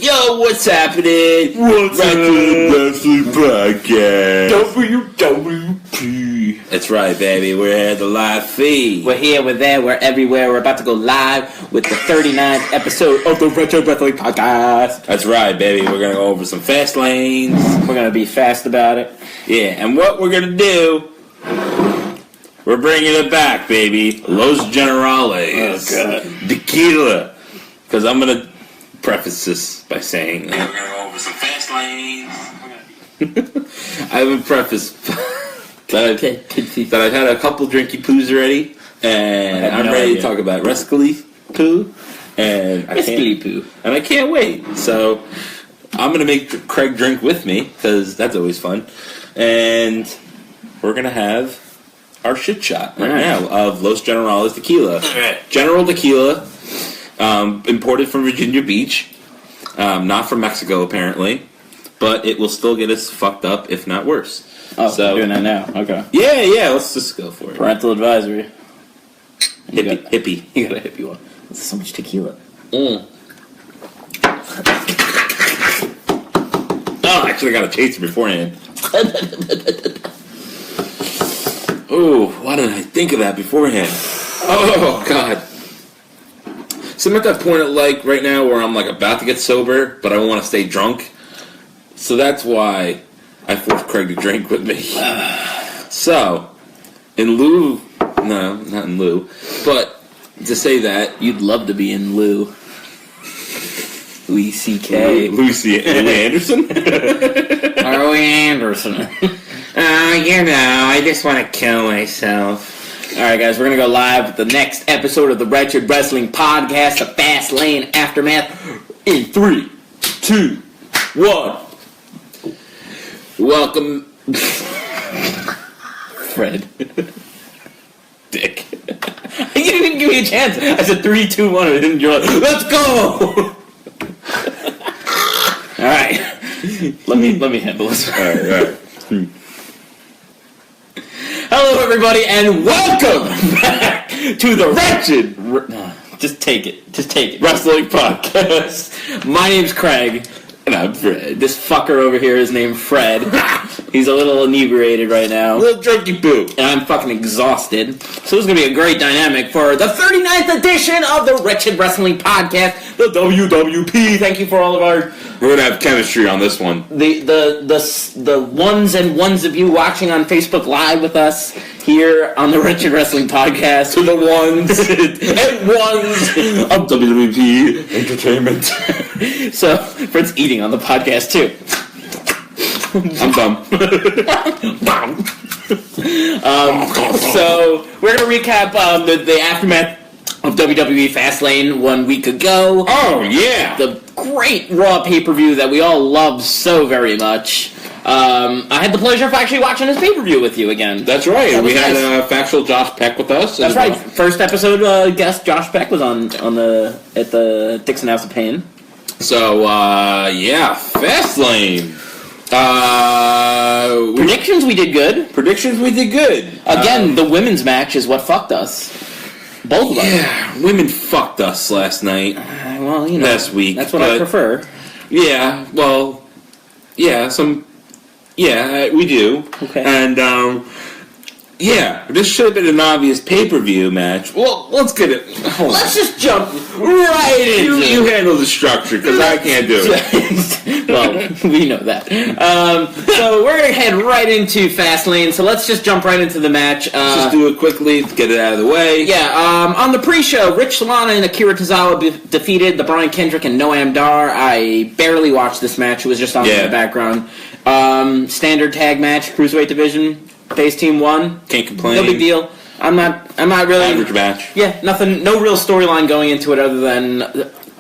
Yo, what's happening? What's happening? Wrestling Podcast. WWP. That's right, baby. We're here at the live feed. We're here, we're there, we're everywhere. We're about to go live with the 39th episode of the Wretched Wrestling Podcast. That's right, baby. We're going to go over some fast lanes. We're going to be fast about it. Yeah, and what we're going to do, we're bringing it back, baby. Los Generales. Tequila. Because I'm going to preface this by saying we're going to go over some fast lanes. I haven't prefaced that I've had a couple drinky poos already, and I'm ready to talk about Rescally poo, and I can't wait. So I'm gonna make Craig drink with me because that's always fun, and we're gonna have our shit shot right now of Los Generales Tequila. General Tequila, imported from Virginia Beach, not from Mexico apparently, but it will still get us fucked up if not worse. Oh, so we're doing that now. Okay. Yeah, let's just go for it. Parental advisory. Hippie. You got a hippie one. This is so much tequila. Oh, actually I got a taster beforehand. Oh, why didn't I think of that beforehand? Oh, God. So I'm at that point right now where I'm about to get sober, but I want to stay drunk. So that's why I forced Craig to drink with me. So, in lieu... No, not in lieu. But to say that... You'd love to be in Lou. Louis C.K. Louis Anderson? Louis Anderson. I just want to kill myself. Alright, guys, we're going to go live with the next episode of the Wretched Wrestling Podcast, the Fastlane Aftermath, in 3, 2, 1. Welcome, Fred. Dick. You didn't even give me a chance. I said 3, 2, 1, and you're like, let's go! Alright. Let me handle this. Alright. Hello, everybody, and welcome back to the Wretched... Just take it. Wrestling Podcast. My name's Craig. And I'm Fred. This fucker over here is named Fred. He's a little inebriated right now. A little drunky poo. And I'm fucking exhausted. So this is going to be a great dynamic for the 39th edition of the Wretched Wrestling Podcast, the WWP. Thank you for all of our... We're going to have chemistry on this one. The ones and ones of you watching on Facebook Live with us here on the Wretched Wrestling Podcast. To the ones and ones of WWP Entertainment. So, Fred's eating on the podcast too. I'm dumb. So we're gonna recap the aftermath of WWE Fastlane 1 week ago. Oh yeah, the great Raw pay-per-view that we all love so very much. I had the pleasure of actually watching this pay-per-view with you again. That's right. That we nice. had factual Josh Peck with us. That's right. First episode guest Josh Peck was at the Dixon House of Pain. So Fastlane. Predictions we did good. Again, the women's match is what fucked us. Both of us. Yeah, women fucked us last night. Well, you know, last week. That's what I prefer. Yeah. Well. Yeah. We do. Okay. And this should have been an obvious pay-per-view match. Well, let's get it. Let's just jump right into it. You handle the structure, because I can't do it. Well, we know that. So we're going to head right into Fastlane, so let's just jump right into the match. Let's just do it quickly, get it out of the way. Yeah, on the pre-show, Rich Solana and Akira Tozawa defeated the Brian Kendrick and Noam Dar. I barely watched this match. It was just on in the background. Standard tag match, Cruiserweight division. Face team won. Can't complain. No big deal. I'm not really... Average match. Yeah, nothing. No real storyline going into it other than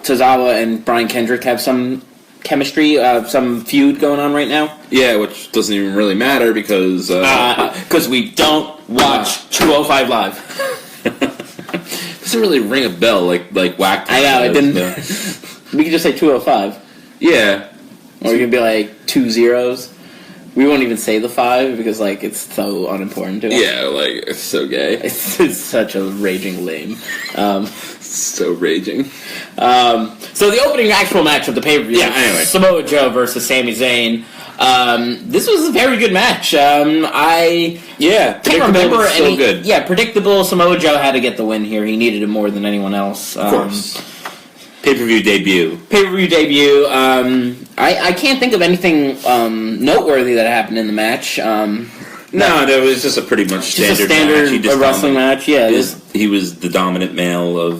Tozawa and Brian Kendrick have some chemistry, some feud going on right now. Yeah, which doesn't even really matter because we don't watch 205 Live. Doesn't really ring a bell like Whack. I know, it didn't. We could just say 205. Yeah. Or we could be like 2 zeros. We won't even say the 5 because, it's so unimportant to us. Yeah, it's so gay. It's such a raging lame. So raging. So the opening actual match of the pay-per-view. Yeah, anyway. Samoa Joe versus Sami Zayn. This was a very good match. I can't remember any. Good. Yeah, predictable. Samoa Joe had to get the win here. He needed it more than anyone else. Of course. Pay-per-view debut. I can't think of anything noteworthy that happened in the match. No, it was just a pretty much standard match. Wrestling match. Yeah, he was the dominant male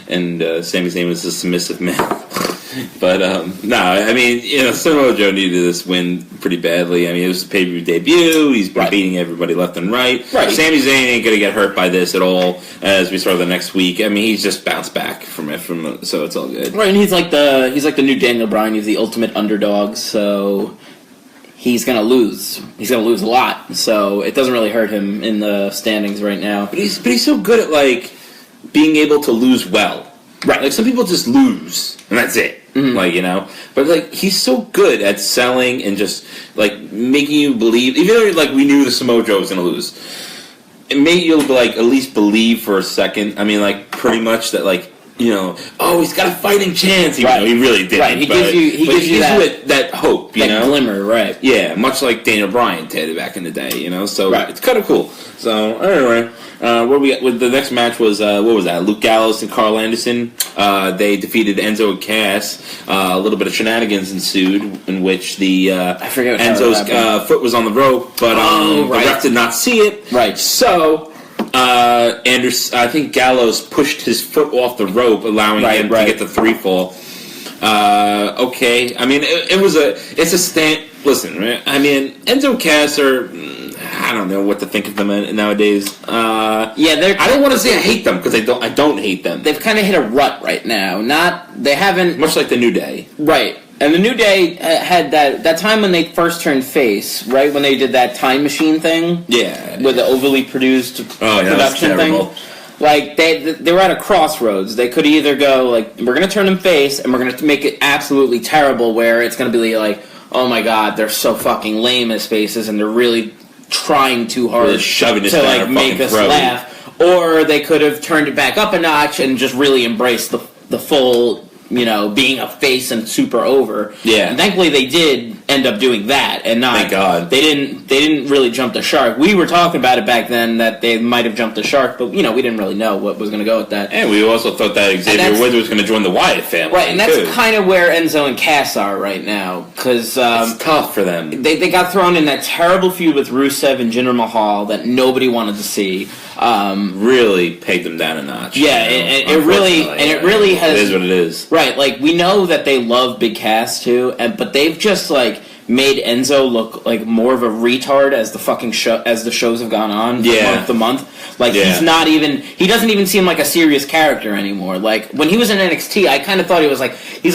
and Sami Zayn was the submissive male. But no, I mean, Samoa Joe needed this win pretty badly. I mean, it was a pay-per-view debut. He's been beating everybody left and right. Sami Zayn ain't gonna get hurt by this at all. As we saw the next week, I mean, he's just bounced back from it, so it's all good. Right, and he's like the new Daniel Bryan. He's the ultimate underdog. So he's gonna lose. He's gonna lose a lot. So it doesn't really hurt him in the standings right now. But he's so good at like being able to lose well. Right, like some people just lose and that's it. Mm-hmm. But like he's so good at selling and just like making you believe. Even though like we knew the Samoa Joe was gonna lose, it made you like at least believe for a second. I mean, like pretty much that like he's got a fighting chance. Even though he really didn't. Right, he gives you that hope, that glimmer, right? Yeah, much like Daniel Bryan did back in the day, So it's kind of cool. So anyway. Where we with the next match was what was that? Luke Gallows and Carl Anderson. They defeated Enzo and Cass. A little bit of shenanigans ensued, in which the Enzo's foot was on the rope, but the ref did not see it. Right. So I think Gallows pushed his foot off the rope, allowing him to get the 3 fall. Okay. I mean, it's a stand. Listen, right? I mean, Enzo and Cass are. I don't know what to think of them nowadays. I don't want to say I hate them because I don't hate them. They've kind of hit a rut right now. They haven't much like the New Day. Right. And the New Day had that time when they first turned face, right? When they did that time machine thing. Yeah. With the overly produced production thing. Like they were at a crossroads. They could either go like we're going to turn them face and we're going to make it absolutely terrible, where it's going to be like, oh my god, they're so fucking lame as faces and they're really trying too hard to like make us laugh, or they could have turned it back up a notch and just really embraced the full, being a face and super over. Yeah, and thankfully they did end up doing that, and not. Thank God they didn't really jump the shark. We were talking about it back then that they might have jumped the shark, but we didn't really know what was going to go with that. And we also thought that Xavier Woods was going to join the Wyatt family, right? And that's kind of where Enzo and Cass are right now, because it's tough for them. They got thrown in that terrible feud with Rusev and Jinder Mahal that nobody wanted to see. Really pegged them down a notch. Yeah, it really has. It is what it is. Right, like we know that they love Big Cass too, but they've just like made Enzo look like more of a retard as the fucking show as the shows have gone on month to month. Like he doesn't even seem like a serious character anymore. Like when he was in NXT, I kind of thought he's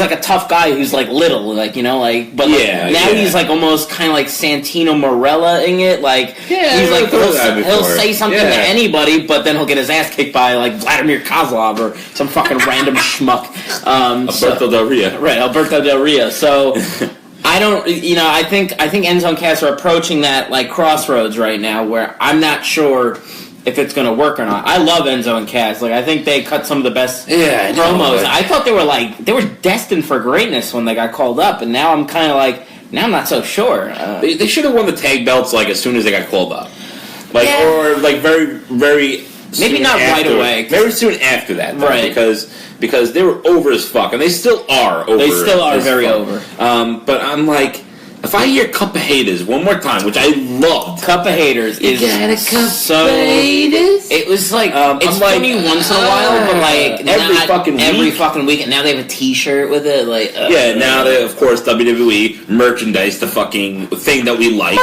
like a tough guy who's like little, like but he's like almost kind of like Santino Marella-ing it. Like he's like he'll say something to anybody, but then he'll get his ass kicked by like Vladimir Kozlov or some fucking random schmuck. Alberto Del Rio. Right, Alberto Del Rio. So. I don't, I think Enzo and Cass are approaching that like crossroads right now, where I'm not sure if it's going to work or not. I love Enzo and Cass. Like I think they cut some of the best promos. I thought they were destined for greatness when they got called up, and now I'm kind of like I'm not so sure. They should have won the tag belts like as soon as they got called up, or like very very. Maybe not right away. Very soon after that, though, right? Because they were over as fuck, and they still are over. They still are very over. But I'm like, if I hear "Cup of Haters" one more time, which I loved, "Cup of Haters" is so. Haters? It was like it's funny once in a while, but like every fucking week, and now they have a T-shirt with it. Like now they of course WWE merchandise, the fucking thing that we like.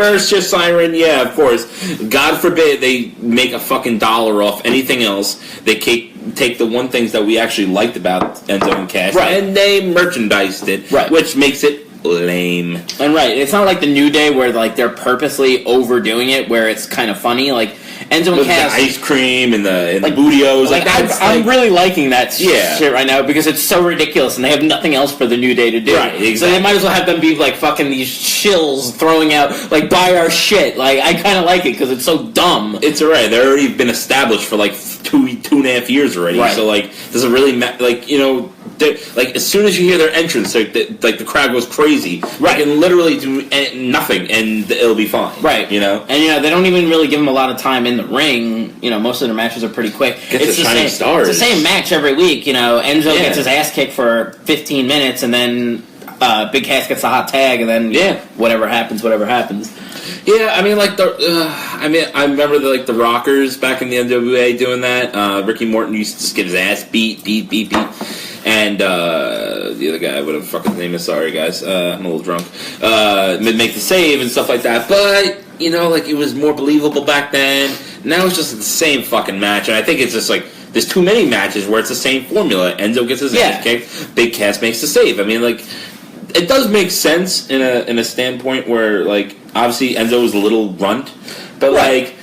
Merch, just siren. Yeah, of course. God forbid they make a fucking dollar off anything else. They take the one things that we actually liked about Enzo and Cass, and they merchandised it, which makes it lame. And it's not like the New Day where like they're purposely overdoing it, where it's kind of funny. Like Enzo and with Cass, the ice cream and the bootios. I'm really liking that shit right now because it's so ridiculous and they have nothing else for the New Day to do. Right, exactly. So they might as well have them be like fucking these shills throwing out like buy our shit. Like I kind of like it because it's so dumb. It's alright. They're already been established for like two and a half years already. Right. So like, does it really matter? Like like as soon as you hear their entrance, like the crowd goes crazy. Right. They can literally do nothing and it'll be fine. Right. You know. And they don't even really give them a lot of time in the ring. Most of their matches are pretty quick. It's the same stars. It's the same match every week. Enzo gets his ass kicked for 15 minutes, and then Big Cass gets the hot tag, and then whatever happens. Yeah, I mean, like I remember the Rockers back in the NWA doing that. Ricky Morton used to just get his ass beat, and the other guy, whatever the fuck his name is, sorry guys, I'm a little drunk. Make the save and stuff like that, but it was more believable back then. Now it's just the same fucking match, and I think it's just like there's too many matches where it's the same formula. Enzo gets his ass kicked, Big Cass makes the save. I mean, like, it does make sense in a standpoint where, like, obviously Enzo was a little runt, but like,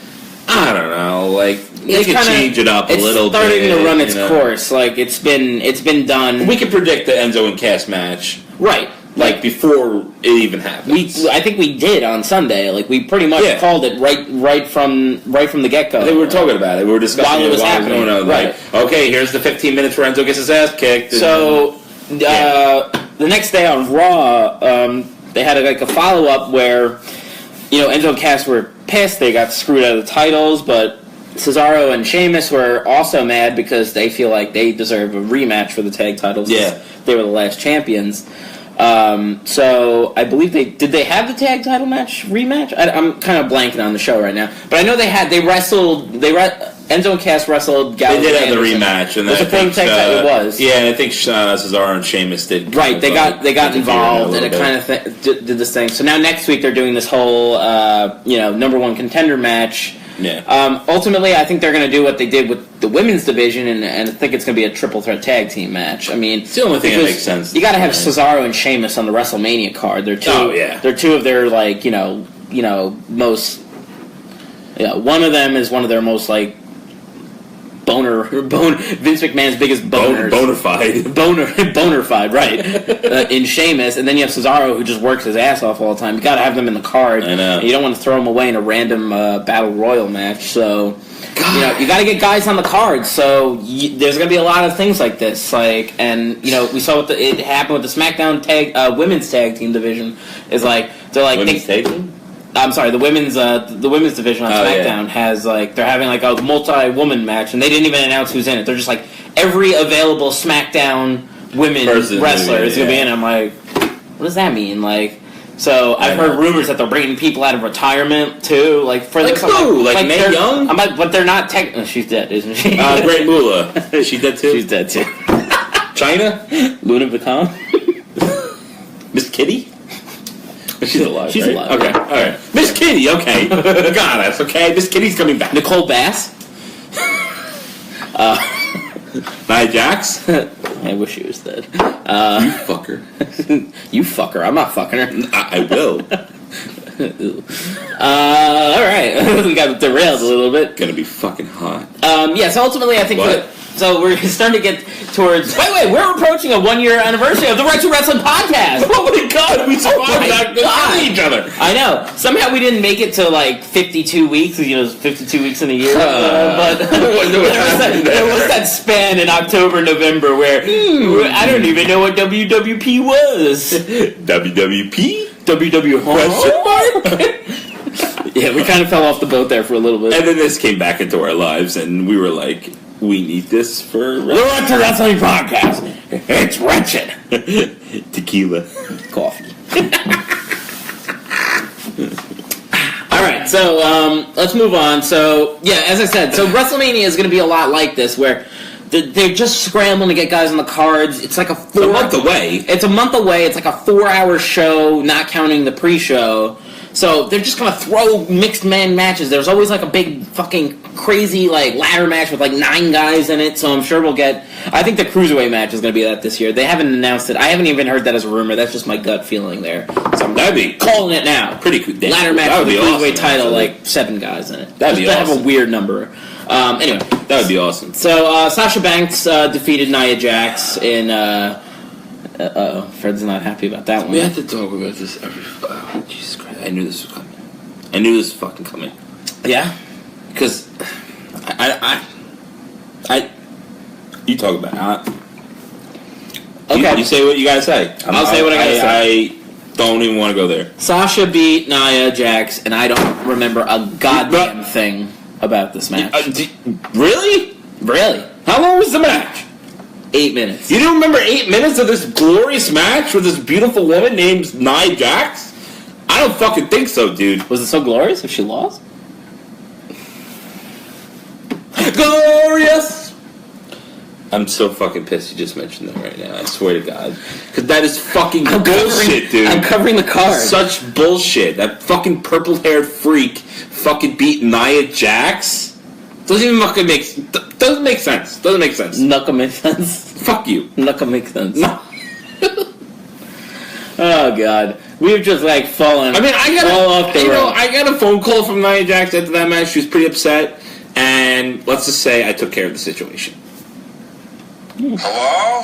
I don't know, like they could change it up a little bit. It's starting to run its course. Like it's been done. We can predict the Enzo and Cass match, right? Like before it even happened. I think we did on Sunday. Like we pretty much called it right from the get go. I think we were talking about it. We were discussing while it was happening. Right. Like, okay, here's the 15 minutes where Enzo gets his ass kicked. So the next day on Raw, they had a follow up where Enzo and Cass were pissed. They got screwed out of the titles, but Cesaro and Sheamus were also mad because they feel like they deserve a rematch for the tag titles. Yeah, they were the last champions. So I believe they have the tag title rematch. I'm kind of blanking on the show right now, but I know they wrestled. Enzo and Cass wrestled. They did have the rematch, and it was. Yeah, and I think Cesaro and Sheamus did. Right, they got involved, and it kind of did this thing. So now next week they're doing this whole number one contender match. Yeah. Ultimately, I think they're going to do what they did with the women's division, and I think it's going to be a triple threat tag team match. I mean, it's the only thing that makes sense. You got to have Cesaro and Sheamus on the WrestleMania card. They're two. They're two of their most. One of them is one of their most Vince McMahon's biggest boners. Bonerfied, right. In Sheamus. And then you have Cesaro who just works his ass off all the time. You gotta have them in the card. I know. You don't want to throw them away in a random Battle Royal match. So, you gotta get guys on the card. So, there's gonna be a lot of things like this. We saw it happened with the SmackDown women's tag team division. Is women's tag team? I'm sorry, the women's division on SmackDown has they're having a multi-woman match, and they didn't even announce who's in it. They're just every available SmackDown women wrestler is gonna be in it. I'm like, what does that mean? So I've heard rumors that they're bringing people out of retirement too, for who? Mae Young? But they're not technically. She's dead, isn't she? Great Moolah. Is she dead too? She's dead too. China? Luna Vachon? Miss Kitty? She's alive. She's alive. Okay, all right. Miss Kitty. Okay, got us. Okay, Miss Kitty's coming back. Nicole Bass. Nia Jax. I wish she was dead. You fucker. You fucker. I'm not fucking her. I will. All right. We got derailed a little bit. Gonna be fucking hot. So ultimately, I think so we're starting to get towards... Wait, we're approaching a 1-year anniversary of the Wretched Wrestling Podcast! Oh my god, we survived that each other! I know. Somehow we didn't make it to 52 weeks, 52 weeks in a year. But there was that span in October, November where I don't even know what WWP was. WWP? WW Question mark? Yeah, we kind of fell off the boat there for a little bit. And then this came back into our lives, and we were like... We need this for the Wretched Wrestling Podcast. It's Wretched. Tequila. Coffee. All right, so let's move on. So, as I said, WrestleMania is going to be a lot like this, where they're just scrambling to get guys on the cards. It's like a month away. It's a month away. It's like a 4-hour show, not counting the pre-show. So they're just gonna throw mixed man matches. There's always like a big fucking crazy like ladder match with like 9 guys in it. So I'm sure we'll get. I think the cruiserweight match is gonna be that this year. They haven't announced it. I haven't even heard that as a rumor. That's just my gut feeling there. So That'd be calling it now. pretty cool. Ladder match That with would the be cruiserweight awesome, title, actually. like 7 guys in it. That'd be just to have awesome. a weird number. Anyway, That would be awesome. so Sasha Banks defeated Nia Jax in. Fred's not happy about that one. We have to talk about this every. Oh, Jesus Christ! I knew this was coming. I knew this was fucking coming. Yeah. Because I you talk about it. Okay. You say what you gotta say. I'll say what I gotta say. I don't even want to go there. Sasha beat Nia Jax, and I don't remember a goddamn thing about this match. Really? Really? How long was the match? 8 minutes. You don't remember 8 minutes of this glorious match with this beautiful woman named Nia Jax? I don't fucking think so, dude. Was it so glorious if she lost? Glorious! I'm so fucking pissed you just mentioned that right now. I swear to God. Because that is fucking bullshit, dude. I'm covering the card. Such bullshit. That fucking purple-haired freak fucking beat Nia Jax? Doesn't even fucking make sense. Doesn't make sense. Knuckle makes sense. Fuck you. Knuckle makes sense. No. Oh, God. We've just, like, fallen I mean, all off the road. I got a phone call from Nia Jax after that match. She was pretty upset. And let's just say I took care of the situation. Hello?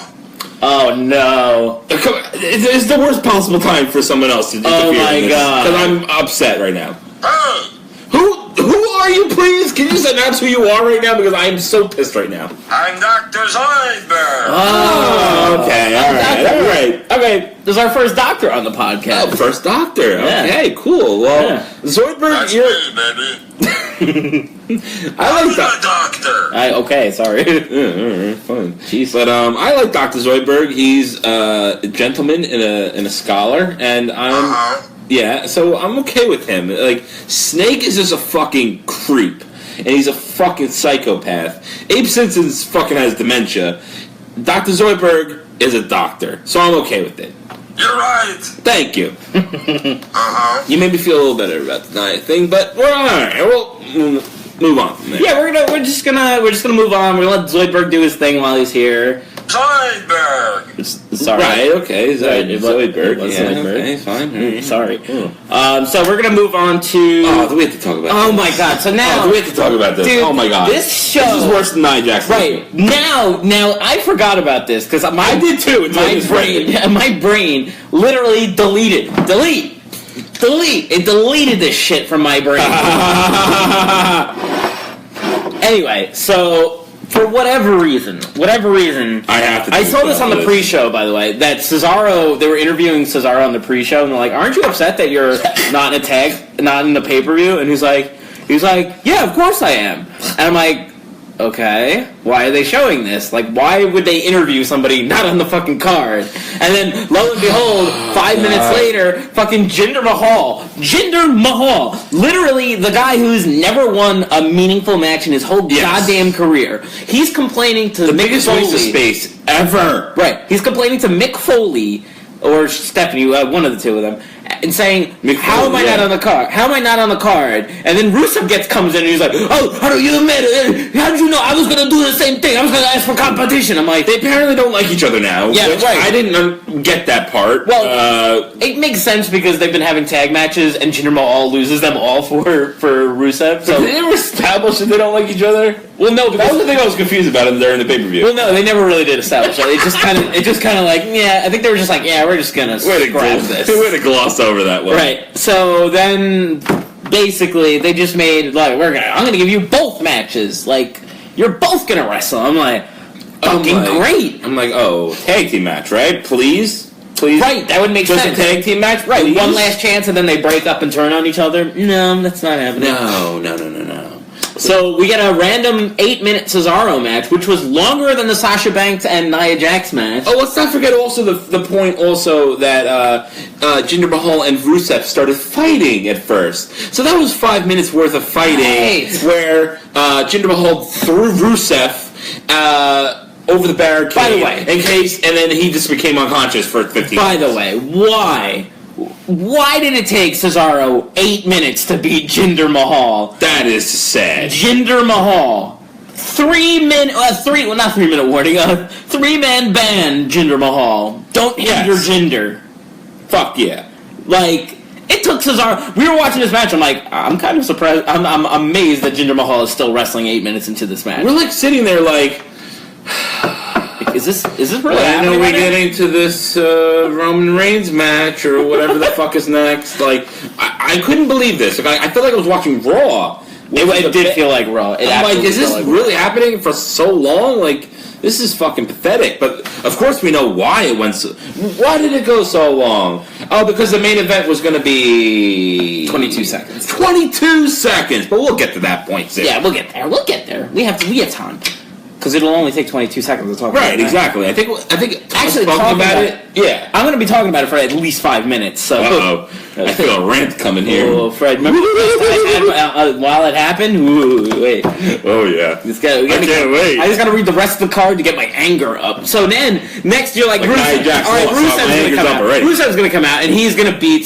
Oh, no. It's the worst possible time for someone else to interfere. Oh, my God. Because I'm upset right now. Hey! Who are you, please? Can you just announce who you are right now? Because I am so pissed right now. I'm Dr. Zoidberg. Oh, Okay, alright. Okay, this is our first doctor on the podcast. Oh, first doctor. Yeah. Okay, cool. Well, Yeah. Zoidberg, That's you're... me, baby. I like I'm that. a doctor. Okay, sorry. Alright, fine. Jeez. But I like Dr. Zoidberg. He's a gentleman and a scholar, and I'm yeah, so I'm okay with him. Like, Snake is just a fucking creep, and he's a fucking psychopath. Abe Simpson's fucking has dementia. Dr. Zoidberg is a doctor, so I'm okay with it. You're right. Thank you. You made me feel a little better about the Nia thing, but we're alright. We'll move on from there. Yeah, we're just gonna move on. We're gonna let Zoidberg do his thing while he's here. Zoidberg. Sorry. Right, okay. Zoidberg. It was Yeah, Zoidberg. okay, fine. All right. Sorry. Cool. So we're gonna move on to. Oh, do we have to talk about Oh this? my God! So now, Oh, do we have to talk about this? dude, Oh my God. this show This is worse than Nia Jax. Right now, I forgot about this because I did too. until this my brain literally delete. It deleted this shit from my brain. Anyway, so for whatever reason, I have to. I saw this on the pre-show, by the way, that Cesaro, they were interviewing Cesaro on the pre-show, and they're like, aren't you upset that you're not in a tag, not in the pay-per-view? And he's like, yeah, of course I am. And I'm like, okay, why are they showing this? Like, why would they interview somebody not on the fucking card? And then, lo and behold, 5 minutes later, fucking Jinder Mahal, literally the guy who's never won a meaningful match in his whole goddamn career, he's complaining to the Mick biggest Foley. waste of space ever. Right, he's complaining to Mick Foley, or Stephanie, one of the two of them, and saying, how am I not on the card? How am I not on the card? And then Rusev comes in and he's like, oh, how do you admit it? How did you know I was going to do the same thing? I was going to ask for competition. I'm like, They apparently don't like each other now. Yeah, which right. I didn't get that part. Well, it makes sense because they've been having tag matches and Jinder Mahal loses them all for Rusev. So did they ever establish that they don't like each other? well, no, That was the thing I was confused about him during the pay-per-view. well, no, they never really did establish it. It just kind of like, yeah, I think they were just like, yeah, we're just gonna scrap this. Way to gloss over that one. Right. So then, basically, they just made like, I'm gonna give you both matches. Like, you're both gonna wrestle. I'm like, fucking great. I'm like, oh, tag team match, right? Please. Right, that would make Just sense. a tag team match, Right, please? one last chance, and then they break up and turn on each other. No, that's not happening. No. So we get a random 8-minute Cesaro match, which was longer than the Sasha Banks and Nia Jax match. Oh, let's not forget also the point also that Jinder Mahal and Rusev started fighting at first. So that was 5 minutes worth of fighting where Jinder Mahal threw Rusev over the barricade. By the way, and then he just became unconscious for 15 By minutes. the way, why Why did it take Cesaro 8 minutes to beat Jinder Mahal? That is sad. Jinder Mahal. 3 minute, not 3 minute warning, 3-man ban Jinder Mahal. Don't hinder Jinder. Fuck yeah. Like, it took Cesaro. We were watching this match. I'm like, I'm kind of surprised. I'm amazed that Jinder Mahal is still wrestling 8 minutes into this match. We're like sitting there like, is this really I happening? know we're getting to this Roman Reigns match or whatever the fuck is next. Like, I couldn't believe this. Like, I felt like I was watching Raw. It did feel like Raw. I'm like, is this really happening for so long? Like, this is fucking pathetic. But of course we know why it went so... Why did it go so long? Oh, because the main event was going to be... 22 seconds. 22 seconds! But we'll get to that point soon. Yeah, we'll get there. We have time. Because it'll only take 22 seconds to talk about it. Right, exactly. I think actually talking about it. Yeah. I'm going to be talking about it for at least 5 minutes. So. Uh-oh. I feel a rant coming here. Oh, Fred. Remember while it happened? Ooh, wait. Oh, yeah. I can't wait. I just got to read the rest of the card to get my anger up. So then, next you're like Rusev's going to come out. Rusev's going to come out, and he's going to beat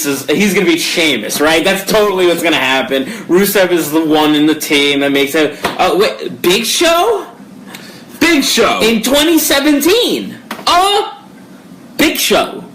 Sheamus, right? That's totally what's going to happen. Rusev is the one in the team that makes it... wait, Big Show? Big Show! In 2017. Big Show.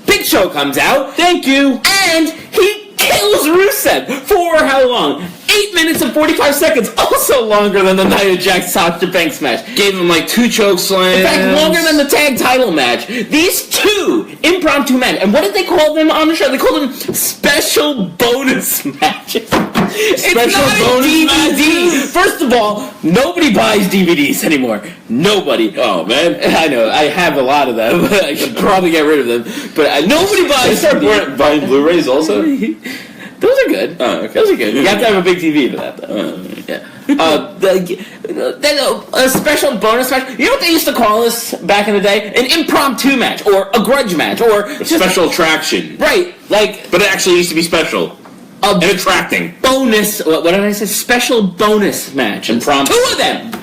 Big Show comes out. Thank you. And he kills Rusev for how long? 8 minutes and 45 seconds. Also longer than the Nia Jax Sasha Banks match. Gave him like 2 choke slams. In fact, longer than the tag title match. These 2 impromptu men. And what did they call them on the show? They called them special bonus matches. It's not a DVD. Matches? First of all, nobody buys DVDs anymore. Nobody. Oh, man. I know. I have a lot of them. I should probably get rid of them. But nobody buys DVDs. Buying Blu-rays also? Those are good. Oh, okay. Those are good. You have to have a big TV for that, though. A special bonus match. You know what they used to call this back in the day? An impromptu match, or a grudge match, or a special attraction. Right, like. But it actually used to be special. And attracting. Bonus. What did I say? Special bonus match. Impromptu. 2 of them.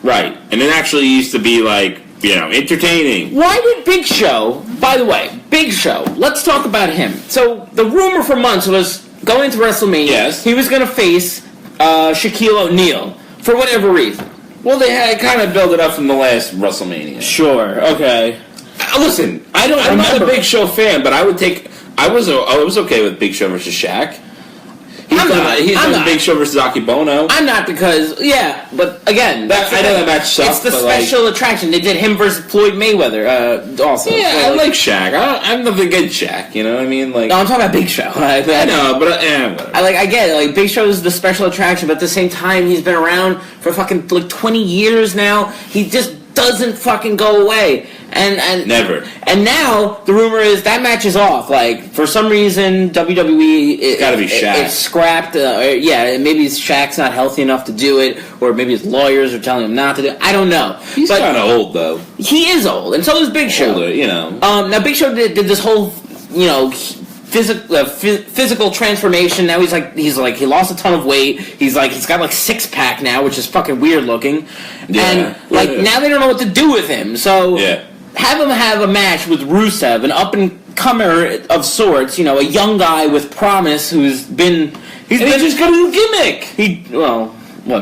Right, and it actually used to be like, entertaining. Why did Big Show, by the way, Big Show, let's talk about him. So, the rumor for months was, going into WrestleMania, he was going to face Shaquille O'Neal, for whatever reason. Well, they had kind of built it up from the last WrestleMania. Sure, okay. Listen, I'm not a Big Show fan, but I was okay with Big Show versus Shaq. He's done Big Show versus Akibono. I'm not because, but again, I know that match sucked. It's the special attraction. They did him versus Floyd Mayweather also. Yeah, I like Shaq. I have nothing against Shaq, you know what I mean? Like, no, I'm talking about Big Show. I know, but whatever. I get it. Like, Big Show is the special attraction, but at the same time, he's been around for fucking 20 years now. He just doesn't fucking go away. And never. And now the rumor is that match is off. Like, for some reason, WWE it's gotta be Shaq. It's scrapped. Maybe Shaq's not healthy enough to do it, or maybe his lawyers are telling him not to do it. I don't know. He's kind of old though. He is old, and so is Big Show. Older, Now Big Show did this whole physical transformation. Now he lost a ton of weight. He's got 6-pack now, which is fucking weird looking. Yeah. And now they don't know what to do with him. So have him have a match with Rusev, an up and comer of sorts. A young guy with promise who's been. He's just got a new gimmick.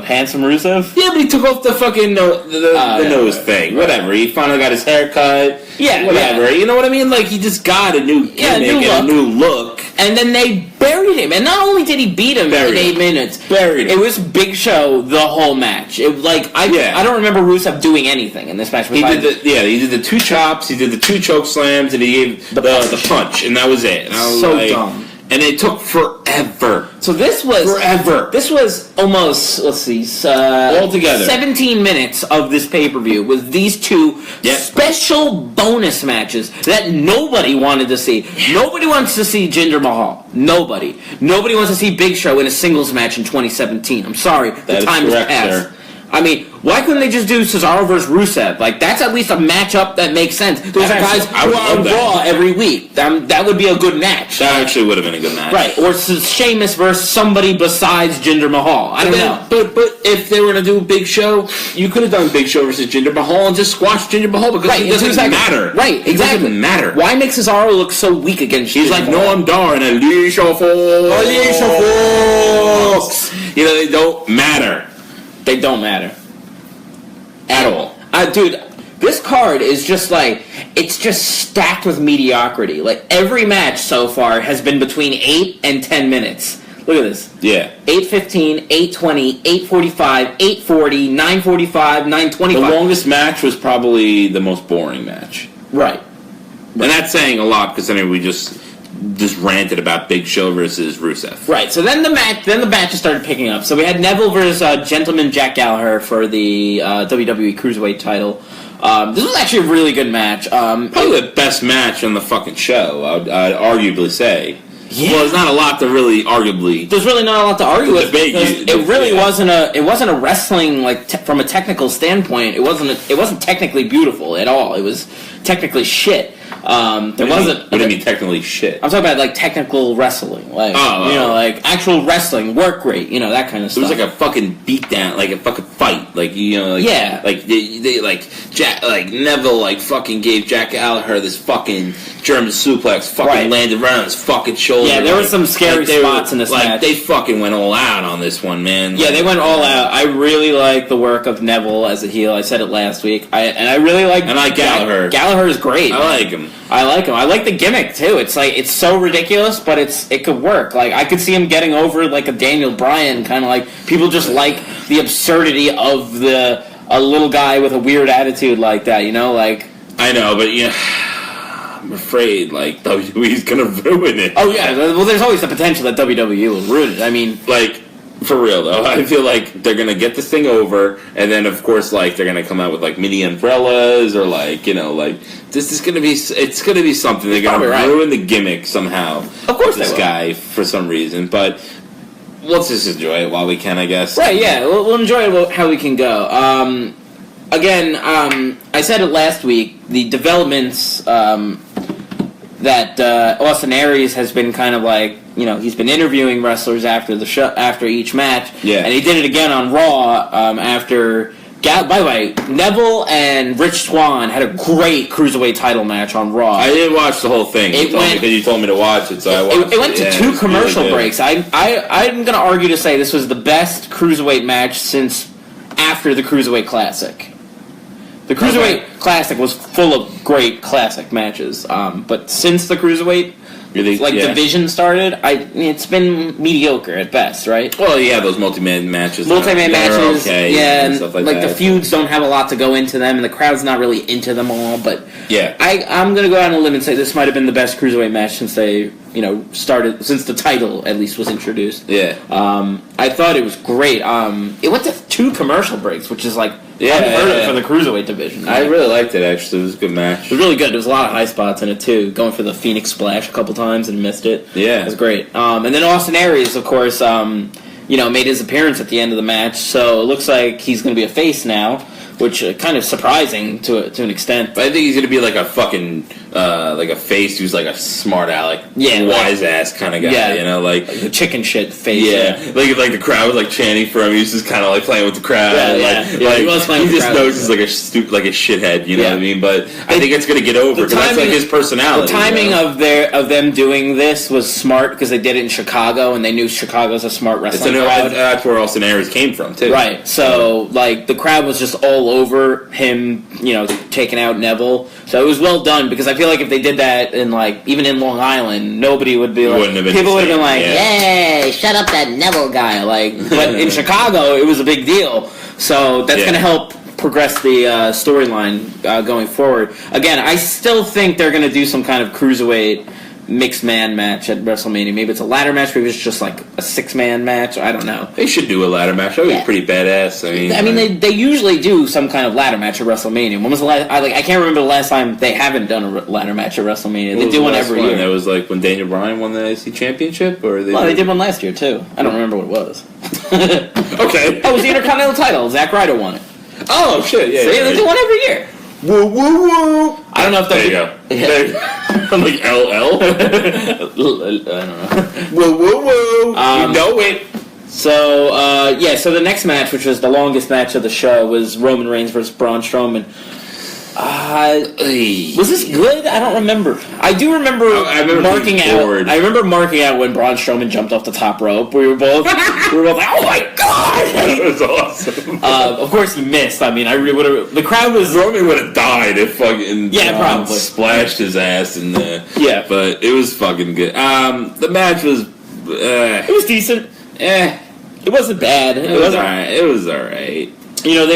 Handsome Rusev? Yeah, but he took off the fucking nose thing. Whatever. He finally got his hair cut. Yeah, whatever. Yeah. You know what I mean? Like, he just got a new gimmick and a new look. And then they buried him. And not only did he beat him in 8 minutes, it was Big Show the whole match. I don't remember Rusev doing anything in this match. He did the 2 chops, he did the 2 choke slams, and he gave the punch, and that was it. And I was dumb. And it took forever. So this was... Forever. This was almost, altogether 17 minutes of this pay-per-view with these 2 special bonus matches that nobody wanted to see. Nobody wants to see Jinder Mahal. Nobody. Nobody wants to see Big Show in a singles match in 2017. I'm sorry. The time has passed. Sir. I mean, why couldn't they just do Cesaro versus Rusev? Like, that's at least a matchup that makes sense. Those are guys who are on Raw every week. That would be a good match. That actually would have been a good match. Right, or Sheamus versus somebody besides Jinder Mahal. I don't know. But if they were going to do a Big Show, you could have done Big Show versus Jinder Mahal and just squashed Jinder Mahal because it doesn't matter. Right, exactly. It doesn't matter. Why make Cesaro look so weak against He's like Noam Dar and Alicia Fox. You know, they don't matter. They don't matter. At all. Dude, this card is just like, it's just stacked with mediocrity. Like, every match so far has been between 8 and 10 minutes. Look at this. Yeah. 8:15, 8:20, 8:45, 8:40, 9:45, 9:25. The longest match was probably the most boring match. Right. And that's saying a lot, considering we just ranted about Big Show versus Rusev. Right. So then the matches started picking up. So we had Neville versus Gentleman Jack Gallagher for the WWE Cruiserweight title. This was actually a really good match. Probably the best match on the fucking show, I'd arguably say. Yeah. Well, there's not a lot to really arguably. There's really not a lot to argue with. It really wasn't a wrestling, like, from a technical standpoint. It wasn't technically beautiful at all. It was technically shit. What do you mean technically shit? I'm talking about, like, technical wrestling, like like actual wrestling, work rate, that kind of stuff. It was like a fucking beatdown, like a fucking fight, like like they like Neville like fucking gave Jack Gallagher this fucking German suplex, fucking landed right on his fucking shoulder. Yeah, there were some scary spots in this match. They fucking went all out on this one, man. Yeah, they went all out. I really like the work of Neville as a heel. I said it last week. I really like. And I like Gallagher. Gallagher is great. I like him. I like the gimmick too. It's like, it's so ridiculous, but it could work. Like, I could see him getting over like a Daniel Bryan, kind of like people just like the absurdity of a little guy with a weird attitude like that. Like, I know, but I'm afraid like WWE's gonna ruin it. Oh yeah, well, there's always the potential that WWE will ruin it. I mean, like. For real though, I feel like they're gonna get this thing over, and then of course, like they're gonna come out with like mini umbrellas, or like like this is gonna be, it's gonna be something. They're gonna ruin the gimmick somehow. Of course, this guy for some reason, but let's just enjoy it while we can, I guess. Right? Yeah, we'll enjoy it how we can go. Again, I said it last week. The developments that Austin Aries has been kind of like. He's been interviewing wrestlers after the show, after each match. Yeah. And he did it again on Raw after. By the way, Neville and Rich Swann had a great Cruiserweight title match on Raw. I didn't watch the whole thing. Because you told me to watch it, so I watched it. It went to 2 commercial breaks. I'm going to argue to say this was the best Cruiserweight match since after the Cruiserweight Classic. The Cruiserweight Classic was full of great classic matches, but since the Cruiserweight division started, it's been mediocre at best, right? Well, yeah, those multi-man matches. Multi-man matches, okay, and stuff like that. The feuds don't have a lot to go into them, and the crowd's not really into them all. But yeah, I'm gonna go out on a limb and say this might have been the best Cruiserweight match since they, started, since the title at least was introduced. Yeah, I thought it was great. It went to 2 commercial breaks, which is like. Unheard of for the Cruiserweight division. Right? I really liked it, actually. It was a good match. It was really good. There was a lot of high spots in it, too. Going for the Phoenix Splash a couple times and missed it. Yeah. It was great. And then Austin Aries, of course, made his appearance at the end of the match. So it looks like he's going to be a face now, which kind of surprising to an extent. But I think he's going to be like a fucking, like a face who's like a smart aleck, wise ass kind of guy, like the chicken shit face. Yeah. Like the crowd was like chanting for him. He's just kind of like playing with the crowd. He was playing with the crowd. He just knows he's like a like a shithead, you know what I mean? But I think it's going to get over because that's like his personality. The timing of them doing this was smart because they did it in Chicago and they knew Chicago's a smart wrestling crowd. That's where Austin Aries came from too. Right. So like the crowd was just all over him, taking out Neville. So it was well done because I feel like if they did that in even in Long Island, nobody would be like, people would have been like, "Yay, shut up that Neville guy!" But in Chicago, it was a big deal. So that's going to help progress the storyline going forward. Again, I still think they're going to do some kind of Cruiserweight mixed man match at WrestleMania. Maybe it's a ladder match. Maybe it's just like a 6-man match. I don't know. They should do a ladder match. That would be pretty badass. I mean, they usually do some kind of ladder match at WrestleMania. When was the last? I can't remember the last time they haven't done a ladder match at WrestleMania. They do one every year. That was like when Daniel Bryan won the IC championship, or they did one last year too. I don't remember what it was. Okay. Oh, it was the Intercontinental title. Zack Ryder won it. Oh shit! Yeah. See, they won every year. Woo woo woo! I don't know if There you go. Yeah. There you go. I'm like LL. I don't know. Woo woo woo! You know it. So, so the next match, which was the longest match of the show, was Roman Reigns versus Braun Strowman. Was this good? I don't remember. I do remember, marking out. I remember marking out when Braun Strowman jumped off the top rope. We were both like, "Oh my god!" That was awesome. Of course, he missed. I mean, I really would have. The crowd was. Roman would have died if fucking probably splashed his ass in the. Yeah, but it was fucking good. The match was. It was decent. It wasn't bad. It was alright. It was alright. You know,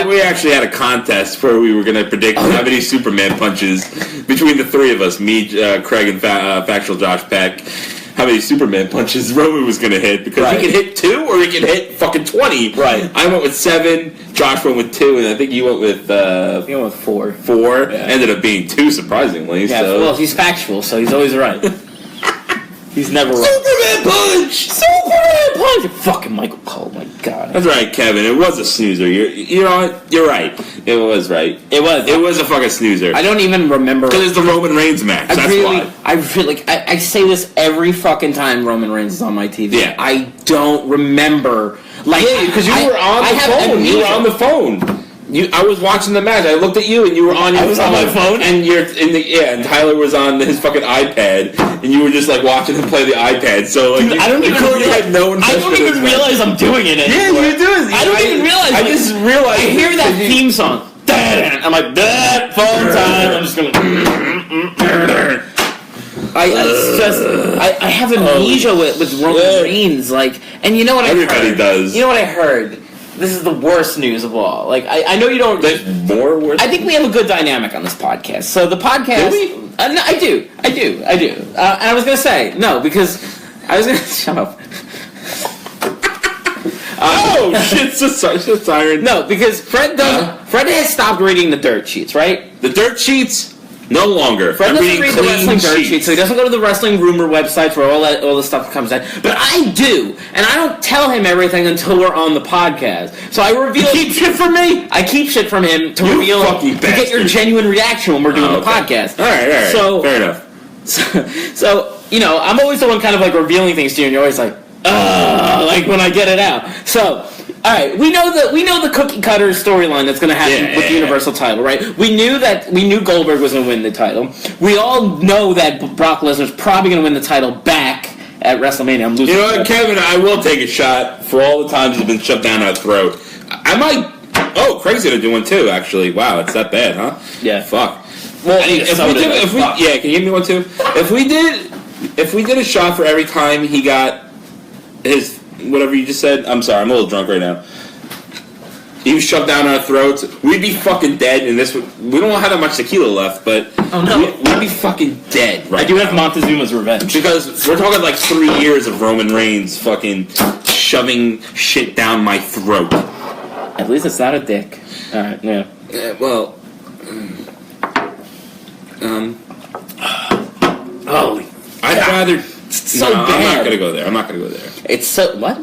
we actually had a contest where we were going to predict how many Superman punches between the three of us, me, Craig, and Factual Josh Peck, how many Superman punches Roman was going to hit, because he could hit 2 or he could hit fucking 20. Right. I went with 7, Josh went with 2, and I think you went with... I went with 4. 4? Yeah. Ended up being 2, surprisingly. Yeah, so. Well, he's factual, so he's always right. He's never wrong. Superman punch! Superman punch! Fucking Michael Cole, my god. That's right, Kevin. It was a snoozer. You know what? You're right. It was right. It was. It was a fucking snoozer. I don't even remember. Because it's the Roman Reigns match. That's why. I say this every fucking time Roman Reigns is on my TV. Yeah. I don't remember. Because you were on the phone. You were on the phone. I was watching the match. I looked at you, and you were on your phone. I was on my phone, and and Tyler was on his fucking iPad, and you were just like watching him play the iPad. So like, I don't even realize I'm doing it anymore. Yeah, you're doing it. I don't even realize. I just realized. I hear that theme song. I'm like, that phone time. I'm just gonna. I have amnesia with Roman Reigns, like, and you know what everybody does. You know what I heard? This is the worst news of all. Like, I know you don't. There's more worse. I think we have a good dynamic on this podcast. So the podcast. Do we? No, I do. And I was gonna say no because I was gonna shut up. Shit! Siren. No, because Fred has stopped reading the dirt sheets, right? The dirt sheets. No longer. Fred doesn't read the wrestling dirt sheets, so he doesn't go to the wrestling rumor websites where all the stuff comes out. But I do, and I don't tell him everything until we're on the podcast. So I reveal. You keep shit from me. I keep shit from him to reveal to get your genuine reaction when we're doing the podcast. All right. So fair enough. So you know, I'm always the one kind of like revealing things to you, and you're always like when I get it out. So. All right, we know the cookie cutter storyline that's going to happen with the Universal title, right? We knew Goldberg was going to win the title. We all know that Brock Lesnar's probably going to win the title back at WrestleMania. I'm losing. You know what, Kevin? I will take a shot for all the times he's been shoved down our throat. I might. Oh, Craig's going to do one too. Actually, wow, it's that bad, huh? Yeah. Fuck. Well, can you give me one too? If we did a shot for every time he got his. Whatever you just said, I'm sorry, I'm a little drunk right now. He was shoved down our throats. We'd be fucking dead, and we don't have that much tequila left, but we'd be fucking dead. Right I do have Montezuma's revenge because we're talking like 3 years of Roman Reigns fucking shoving shit down my throat. At least it's not a dick. All right, yeah. Well, holy, I'd rather. It's so bad. I'm not gonna go there. It's so what?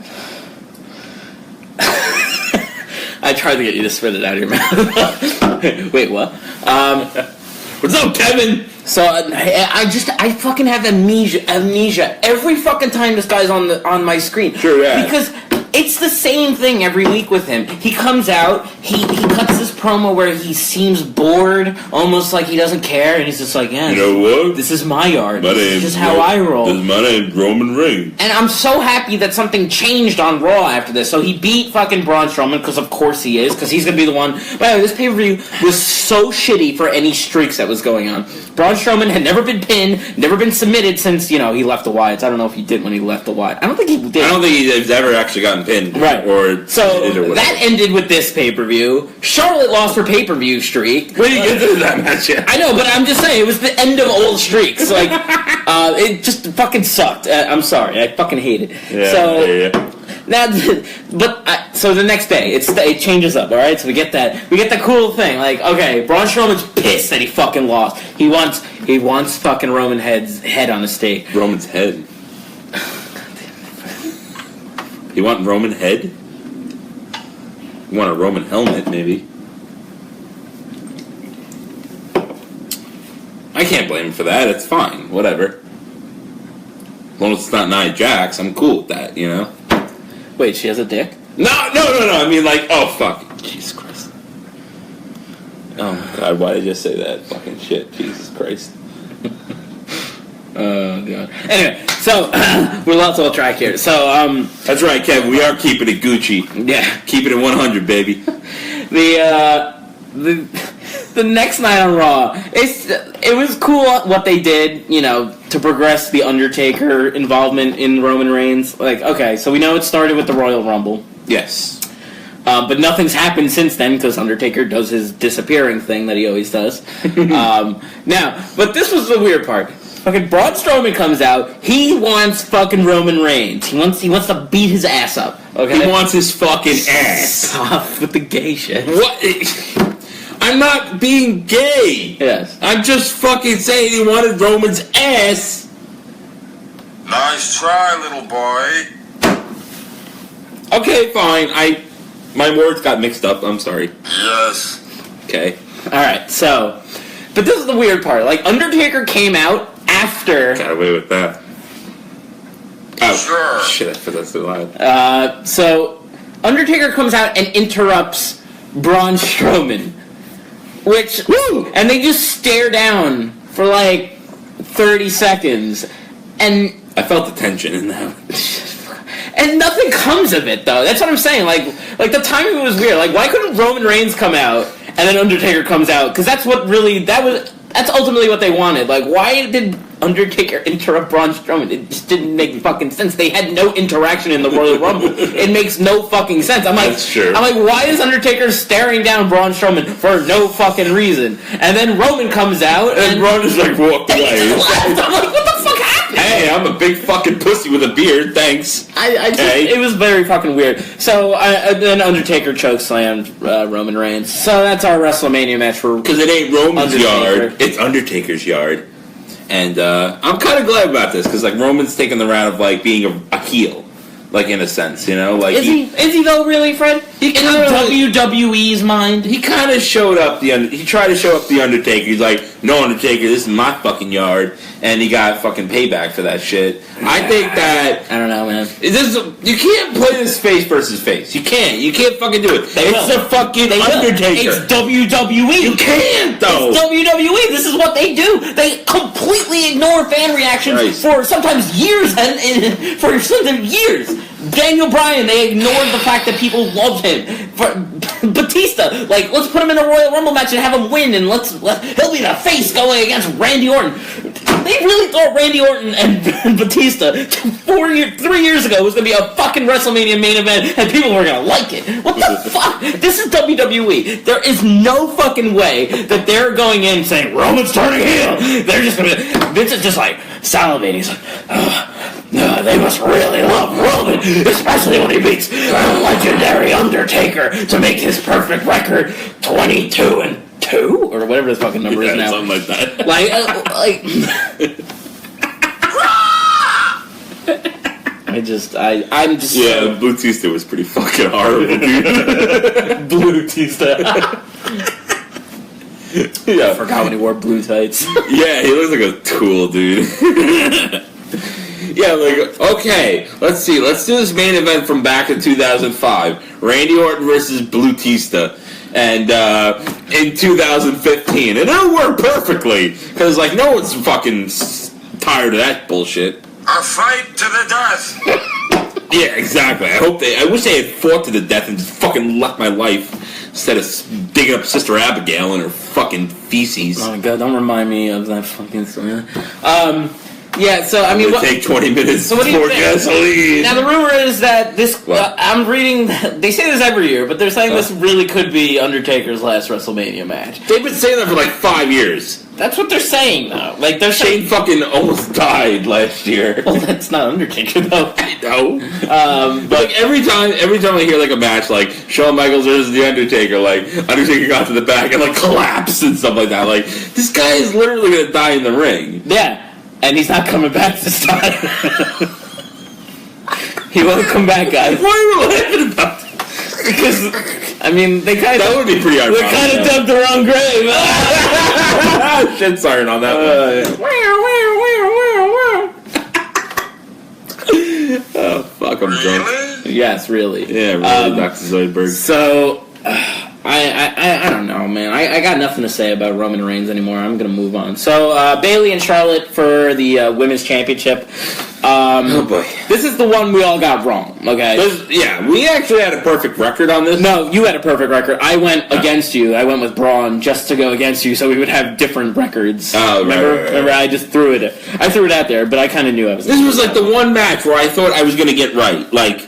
I tried to get you to spit it out of your mouth. Wait, what? What's up, Kevin? So I fucking have amnesia every fucking time this guy's on my screen. Sure, yeah. Because it's the same thing every week with him. He comes out, he cuts this promo where he seems bored, almost like he doesn't care, and he's just like, yeah, you know what? This is my yard. This is how I roll. My name's Roman Reigns. And I'm so happy that something changed on Raw after this. So he beat fucking Braun Strowman, because of course he is, because he's going to be the one. By the way, this pay-per-view was so shitty for any streaks that was going on. Braun Strowman had never been pinned, never been submitted since, he left the Wyatts. I don't know if he did when he left the Wyatts. I don't think he did. I don't think he's ever actually gotten pinned. Right. Or that ended with this pay-per-view. Charlotte lost her pay-per-view streak. We didn't get to that match yet. I know, but I'm just saying, it was the end of old streaks. Like, it just fucking sucked. I'm sorry. I fucking hate it. Yeah, Now, so the next day, it changes up, alright? So we get the cool thing. Like, okay, Braun Strowman's pissed that he fucking lost. He wants fucking Roman's head on a stake. Roman's head. You want Roman head? You want a Roman helmet, maybe? I can't blame him for that. It's fine. Whatever. As long as it's not Nia Jax, I'm cool with that, you know? Wait, she has a dick? No. I mean, like, oh, fuck. Jesus Christ. Oh, my God. Why did I just say that? Fucking shit. Jesus Christ. Oh, God. Anyway, so, we're lots of track here. So, That's right, Kevin. We are keeping it Gucci. Yeah. Keeping it 100, baby. The next night on Raw, it was cool what they did, you know, to progress the Undertaker involvement in Roman Reigns. Like, okay, so we know it started with the Royal Rumble. Yes. But nothing's happened since then because Undertaker does his disappearing thing that he always does. Now, but this was the weird part. Fucking Braun Strowman comes out. He wants fucking Roman Reigns. He wants to beat his ass up. Okay, He wants his fucking ass. Stop with the gay shit. What? I'm not being gay. Yes. I'm just fucking saying he wanted Roman's ass. Nice try, little boy. Okay, fine. My words got mixed up. I'm sorry. Yes. Okay. All right. So, but this is the weird part. Like Undertaker came out after. Got away with that. Oh, Sure. shit, I forgot that's so loud. So Undertaker comes out and interrupts Braun Strowman, which and they just stare down for like 30 seconds, and I felt the tension in that. and nothing comes of it though. That's what I'm saying. Like the timing was weird. Like why couldn't Roman Reigns come out and then Undertaker comes out? Because that's ultimately what they wanted. Like why did Undertaker interrupt Braun Strowman? It just didn't make fucking sense. They had no interaction in the Royal Rumble. It makes no fucking sense. I'm like, That's true. I'm like, why is Undertaker staring down Braun Strowman for no fucking reason? And then Roman comes out And Braun just like walked away. I'm like, what the fuck happened? Hey, I'm a big fucking pussy with a beard, thanks. It was very fucking weird. So then Undertaker chokeslammed Roman Reigns. So that's our WrestleMania match for Because it ain't Roman's Undertaker. yard, it's Undertaker's yard. And I'm kind of glad about this, because like Roman's taking the route of like being a heel. Like in a sense, you know, like Is he though really, Fred? He In kinda- WWE's mind? he kind of showed up he tried to show up the Undertaker. He's like, no, Undertaker, this is my fucking yard, and he got fucking payback for that shit. I think that I don't know, man. you can't play this face versus face. You can't fucking do it. It's the fucking Undertaker. It's WWE. You can't though. It's WWE. This is what they do. They completely ignore fan reactions Right. for sometimes years and for sometimes years. Daniel Bryan, they ignored the fact that people loved him. For Batista, like, let's put him in a Royal Rumble match and have him win, and he'll be the face going against Randy Orton. They really thought Randy Orton and Batista 3 years ago was going to be a fucking WrestleMania main event, and people were going to like it. What the fuck? This is WWE. There is no fucking way that they're going in saying, Roman's turning heel. They're just going to Vince is just like salivating. He's like, no, they must really love Roman, especially when he beats the legendary Undertaker to make his perfect record 22-2 or whatever his fucking number is now. Something like that. I'm just Yeah, Blue Tista was pretty fucking horrible, dude. Blue Tista. Yeah. I forgot when he wore blue tights. Yeah, he looks like a tool, dude. Yeah, like, okay, let's see. Let's do this main event from back in 2005. Randy Orton versus Blue Tista. And in 2015. And it'll work perfectly. Because, like, no one's fucking tired of that bullshit. A fight to the death. Yeah, exactly. I wish they had fought to the death and just fucking left my life instead of digging up Sister Abigail and her fucking feces. Oh my god, don't remind me of that fucking story. Yeah, so I mean, Take 20 minutes so what do you for think? gasoline. Now the rumor is that this. I'm reading. They say this every year, but they're saying this really could be Undertaker's last WrestleMania match. They've been saying that for like 5 years. That's what they're saying, though. Like they're saying. Shane fucking almost died last year. Well, that's not Undertaker, though. I know. But like every time I hear like a match like Shawn Michaels versus the Undertaker, like Undertaker got to the back and like collapsed and stuff like that. Like this guy is literally gonna die in the ring. Yeah, and he's not coming back this time. He won't come back, guys. Why are we laughing about that? Because, I mean, they kind of... That would be pretty ironic. They kind of dug the wrong grave. Shit, sorry on that one. Oh, fuck, I'm drunk. Yes, really. Yeah, really, Dr. Zoidberg. So, I don't know, man. I got nothing to say about Roman Reigns anymore. I'm going to move on. So, Bayley and Charlotte for the Women's Championship. Oh, boy. This is the one we all got wrong, okay? We actually had a perfect record on this. No, you had a perfect record. I went against you. I went with Braun just to go against you so we would have different records. Oh, remember? Right. Remember, I just threw it. I threw it out there, but I kind of knew I was... This was like the one match where I thought I was going to get right. Like,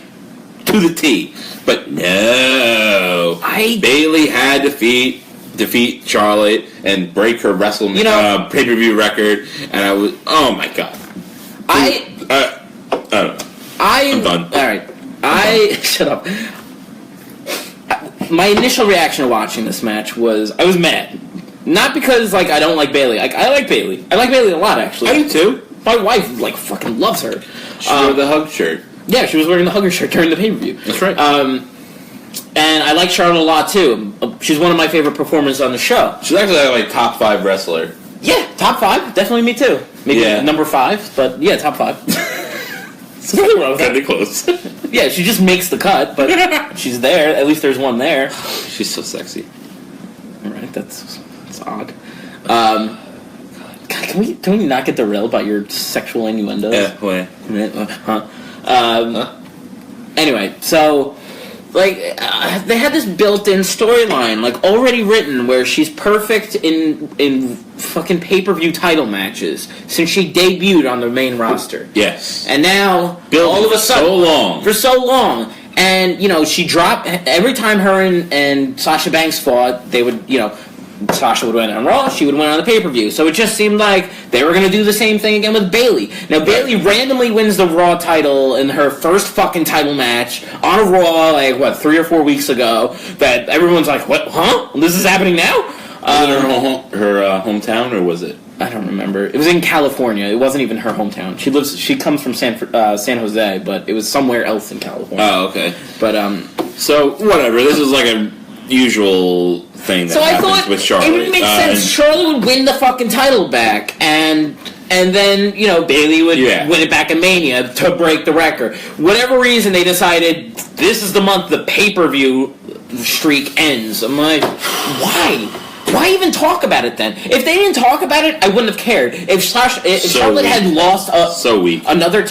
to the T. But no. Bayley had to defeat Charlotte and break her WrestleMania pay-per-view record, and I was... Oh, my God. I don't know. I'm done. Alright. Shut up. My initial reaction to watching this match was I was mad. Not because I don't like Bayley. I like Bayley. I like Bayley a lot, actually. I do too. My wife fucking loves her. She wore the hug shirt. Yeah, she was wearing the hugger shirt during the pay-per-view. That's right. And I like Charlotte a lot too. She's one of my favorite performers on the show. She's actually like top 5 wrestler. Yeah, top 5. Definitely me too. Maybe number 5, but yeah, top 5. Nothing wrong with that. Kinda close. Yeah, she just makes the cut, but she's there. At least there's one there. She's so sexy. All right, that's odd. God, can we not get derailed by your sexual innuendos? Yeah, wait. Anyway, so they had this built-in storyline, already written, where she's perfect in fucking pay-per-view title matches since she debuted on the main roster. Yes. And now, all of a sudden, for so long, and she dropped every time her and Sasha Banks fought. They would, Sasha would win on Raw, she would win on the pay-per-view. So it just seemed like they were going to do the same thing again with Bayley. Now, Bayley randomly wins the Raw title in her first fucking title match on a Raw, 3 or 4 weeks ago, that everyone's like, what, huh? This is happening now? Was it her hometown, or was it? I don't remember. It was in California. It wasn't even her hometown. She comes from San Jose, but it was somewhere else in California. Oh, okay. But, so, whatever. This is like a usual thing that happens with Charlotte. It would make sense. Charlotte would win the fucking title back, and then Bayley would win it back in Mania to break the record. Whatever reason they decided this is the month the pay-per-view streak ends. I'm like, why? Why even talk about it then? If they didn't talk about it, I wouldn't have cared. If Charlotte had lost another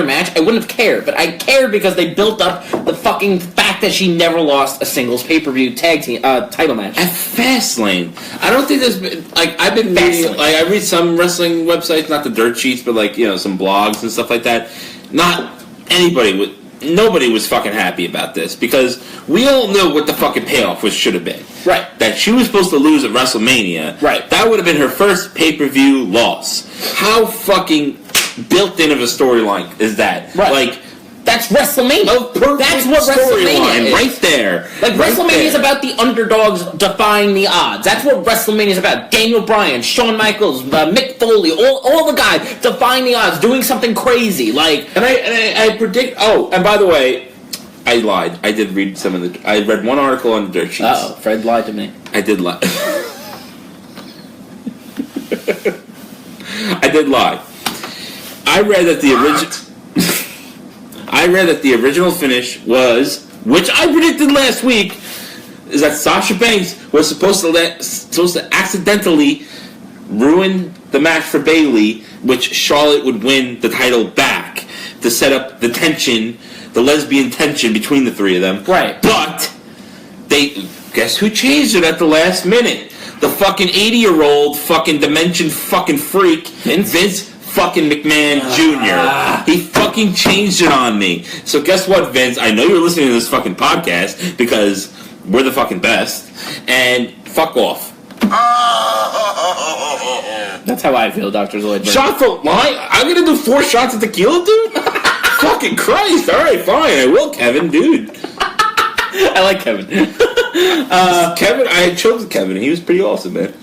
match, I wouldn't have cared. But I cared because they built up the fucking fact that she never lost a singles pay-per-view tag team title match. At Fastlane, I don't think there's been, I've been reading, I read some wrestling websites, not the dirt sheets, but some blogs and stuff like that. Nobody was fucking happy about this because we all know what the fucking payoff should have been. Right. That she was supposed to lose at WrestleMania. Right. That would have been her first pay-per-view loss. How fucking built-in of a storyline is that? Right. That's WrestleMania. That's what WrestleMania is. Right there. WrestleMania is about the underdogs defying the odds. That's what WrestleMania is about. Daniel Bryan, Shawn Michaels, Mick Foley, all the guys defying the odds, doing something crazy. And I predict... Oh, and by the way, I lied. I did read some of the... I read one article on the dirt sheets. Uh-oh, Fred lied to me. I did lie. I did lie. I read that the original finish was, which I predicted last week, is that Sasha Banks was supposed to accidentally ruin the match for Bayley, which Charlotte would win the title back to set up the tension, the lesbian tension between the three of them. Right. But guess who changed it at the last minute? The fucking 80-year-old fucking dimension fucking freak, Vince fucking McMahon Jr. He fucking changed it on me. So guess what, Vince? I know you're listening to this fucking podcast because we're the fucking best. And fuck off. That's how I feel, Dr. Zoidberg. Shot for line? I'm gonna do 4 shots of tequila, dude? Fucking Christ. Alright, fine. I will, Kevin, dude. I like Kevin. Kevin, I chose Kevin. He was pretty awesome, man.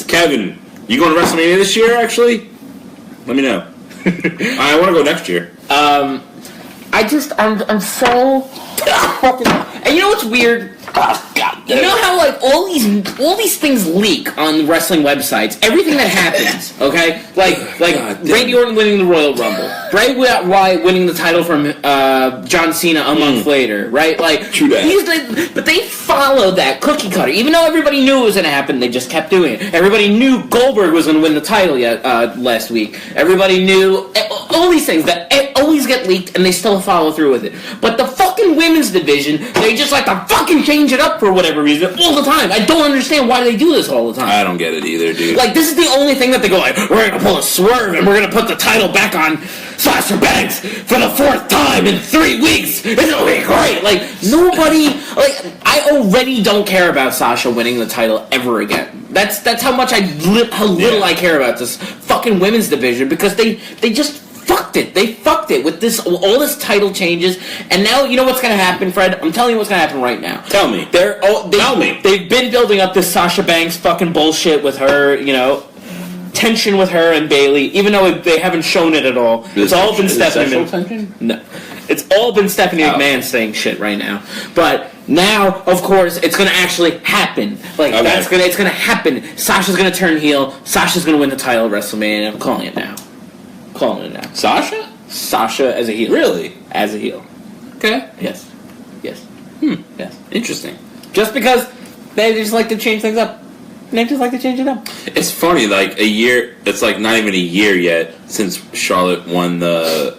Kevin, you going to WrestleMania this year, actually? Let me know. I want to go next year. I'm so fucking. And you know what's weird? Oh, God. You know how like all these things leak on wrestling websites? Everything that happens, okay? Like Randy Orton winning the Royal Rumble, Bray Wyatt winning the title from John Cena a month later, right? Like, true that. But they followed that cookie cutter, even though everybody knew it was going to happen. They just kept doing it. Everybody knew Goldberg was going to win the title last week. Everybody knew all these things that always get leaked, and they still follow through with it. But the fucking women's division, they just like to fucking change it up for whatever reason all the time. I don't understand why they do this all the time. I don't get it either, dude. Like, this is the only thing that they go like, we're gonna pull a swerve and we're gonna put the title back on Sasha Banks for the 4th time in 3 weeks. It's gonna be great. Like, nobody, like, I already don't care about Sasha winning the title ever again. That's how much how little I care about this fucking women's division, because they just fucked it. They fucked it with all this title changes, and now you know what's gonna happen, Fred. I'm telling you what's gonna happen right now. Tell me. Tell me. They've been building up this Sasha Banks fucking bullshit with her, you know, tension with her and Bayley, even though they haven't shown it at all. It's all been Stephanie McMahon. No, it's all been Stephanie McMahon saying shit right now. But now, of course, it's gonna actually happen. Like it's gonna happen. Sasha's gonna turn heel. Sasha's gonna win the title at WrestleMania. I'm calling it now. Sasha as a heel. Really? As a heel. Okay. Yes. Yes. Yes. Interesting. Just because they just like to change things up. They just like to change it up. It's funny, like a year. It's like not even a year yet since Charlotte won the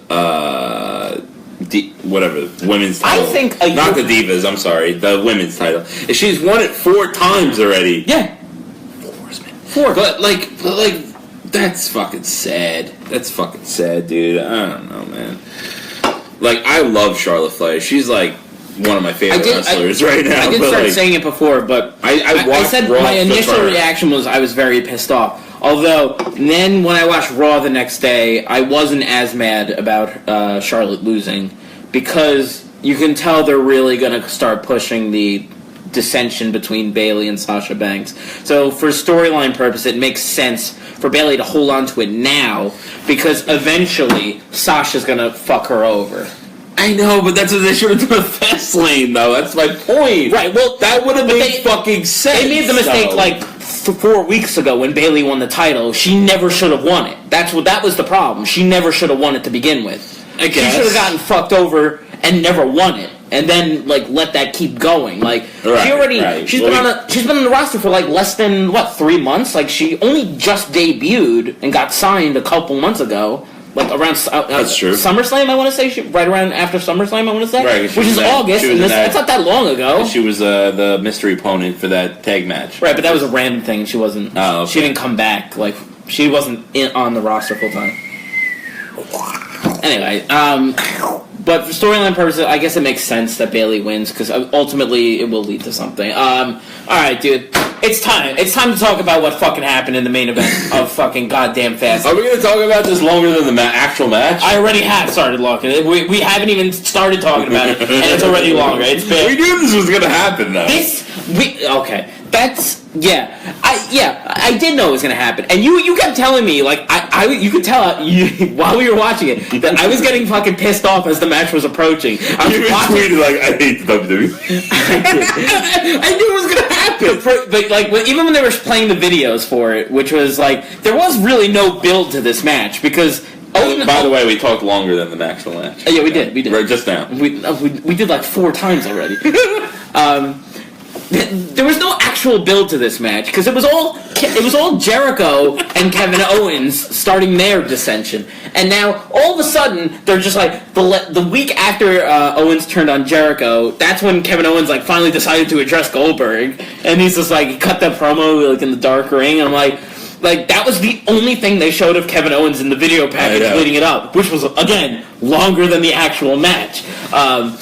women's title. I think not the Divas. I'm sorry, the women's title. And she's won it 4 times already. Yeah. 4. But like. That's fucking sad. That's fucking sad, dude. I don't know, man. Like, I love Charlotte Flair. She's like one of my favorite wrestlers right now. I did start saying it before, but I said Raw my initial reaction was I was very pissed off. Although, then when I watched Raw the next day, I wasn't as mad about Charlotte losing, because you can tell they're really going to start pushing the dissension between Bayley and Sasha Banks. So for storyline purpose, it makes sense for Bayley to hold on to it now, because eventually Sasha's gonna fuck her over. I know, but that's what they should have done with Fastlane, though. That's my point. Right, well, that would have made fucking sense. They made the mistake like 4 weeks ago when Bayley won the title. She never should have won it. That was the problem. She never should have won it to begin with. I guess. She should have gotten fucked over and never won it, and then like let that keep going. Like she's been on the roster for like less than 3 months. Like she only just debuted and got signed a couple months ago. Like around that's true. SummerSlam, I want to say, right around after SummerSlam, I want to say, right, which is August, and that's not that long ago. She was the mystery opponent for that tag match, right? But that was a random thing. She wasn't. Oh, okay. She didn't come back. Like she wasn't on the roster full time. Anyway, but for storyline purposes, I guess it makes sense that Bayley wins, because ultimately it will lead to something. Alright, dude. It's time. It's time to talk about what fucking happened in the main event of fucking goddamn Fastlane. Are we going to talk about this longer than the actual match? I already have started talking. We haven't even started talking about it, and it's already longer. It's been. We knew this was going to happen, though. Okay. That's I did know it was gonna happen, and you kept telling me like you could tell while we were watching it that I was getting fucking pissed off as the match was approaching. I was tweeted like I hate WWE. I knew it was gonna happen, but like even when they were playing the videos for it, which was like there was really no build to this match because. By the way, we talked longer than the actual match. Yeah, we did. Right just now. We did like 4 times already. There was no actual build to this match because it was all Jericho and Kevin Owens starting their dissension, and now all of a sudden they're just like the week after Owens turned on Jericho. That's when Kevin Owens like finally decided to address Goldberg, and he's just like he cut that promo like in the dark ring, and I'm like that was the only thing they showed of Kevin Owens in the video package leading it up, which was again longer than the actual match. But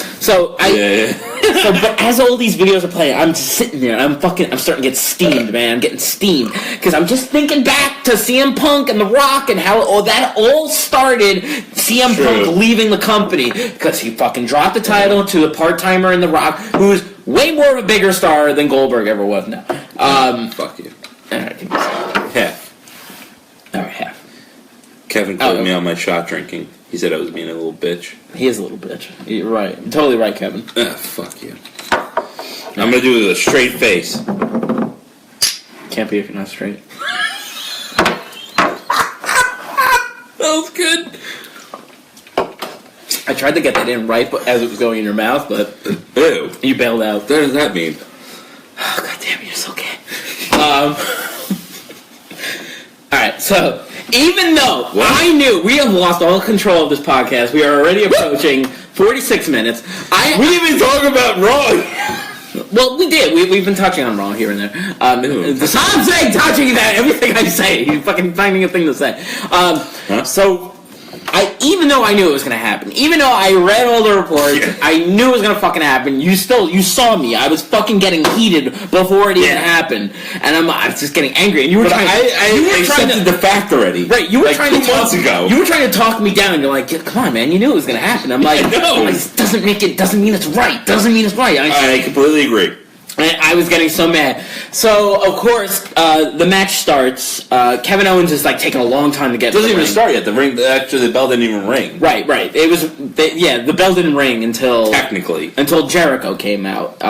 as all these videos are playing, I'm just sitting there. I'm starting to get steamed, man. I'm getting steamed because I'm just thinking back to CM Punk and The Rock and how that all started. CM Punk leaving the company because he fucking dropped the title to a part-timer in The Rock, who's way more of a bigger star than Goldberg ever was now. Fuck you. All right, Half. All right, half. Kevin quoted me on my shot drinking. He said I was being a little bitch. He is a little bitch. You're right. You're totally right, Kevin. Fuck you. I'm gonna do it with a straight face. Can't be if you're not straight. That was good. I tried to get that in right as it was going in your mouth, but Ew. you bailed out. What does that mean? Oh, God damn, you're so gay. Alright, so, even though I knew we have lost all control of this podcast, we are already approaching 46 minutes. We didn't even talk about Raw. Well, we did. We've been touching on Raw here and there. I'm saying touching that everything I say. You're fucking finding a thing to say. So, even though I knew it was going to happen, even though I read all the reports, I knew it was going to fucking happen, you saw me. I was fucking getting heated before it even happened. And I was just getting angry. And you were trying I accepted the fact already. Right, you were like trying 2 months ago. You were trying to talk me down. You're like, come on, man, you knew it was going to happen. I'm like, no. It doesn't mean it's right. I completely agree. I was getting so mad. So, of course, the match starts. Kevin Owens is, like, taking a long time to get It doesn't to the even ring. start yet. The bell didn't even ring. Right. It was, the bell didn't ring until... Technically. Until Jericho came out,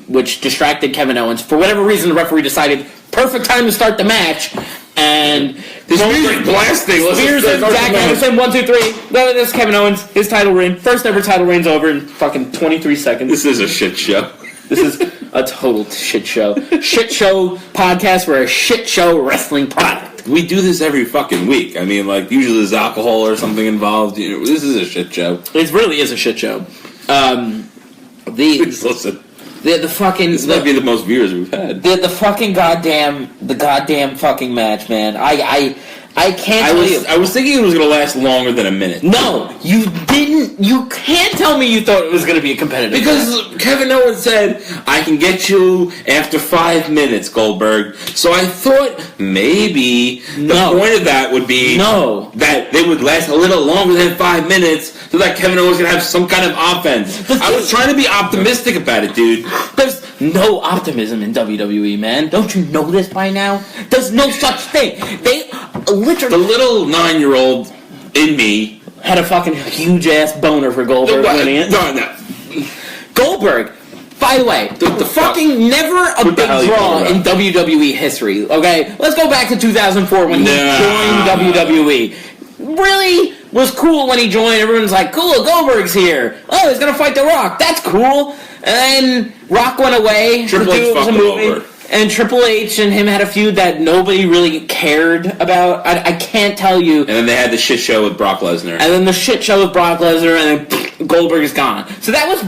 which distracted Kevin Owens. For whatever reason, the referee decided, perfect time to start the match, and... This music blasting. Spears and Zack Anderson, 1, 2, 3. No, this is Kevin Owens. His title reign. First ever title reign's over in fucking 23 seconds. This is a shit show. This is a total shit show. Shit show podcast for a shit show wrestling product. We do this every fucking week. I mean, like, usually there's alcohol or something involved. You know, this is a shit show. It really is a shit show. Please listen. The fucking... This might be the most viewers we've had. The fucking goddamn fucking match, man. I can't tell you. I was thinking it was going to last longer than a minute. No, you didn't. You can't tell me you thought it was going to be a competitive because match. Kevin Owens said, I can get you after 5 minutes, Goldberg. So I thought maybe the point of that would be that they would last a little longer than 5 minutes so that Kevin Owens could have some kind of offense. I was trying to be optimistic about it, dude. There's no optimism in WWE, man. Don't you know this by now? There's no such thing. They literally... The little 9-year-old in me had a fucking huge-ass boner for Goldberg winning it. No. Goldberg, by the way, the fucking never a big draw in WWE history, okay? Let's go back to 2004 when he joined WWE. Really was cool when he joined. Everyone's like, cool, Goldberg's here. Oh, he's going to fight The Rock. That's cool. And then Rock went away. Triple H fucked him over. And Triple H and him had a feud that nobody really cared about. I can't tell you. And then they had the shit show with Brock Lesnar. And then the shit show with Brock Lesnar, and then Goldberg is gone. So that was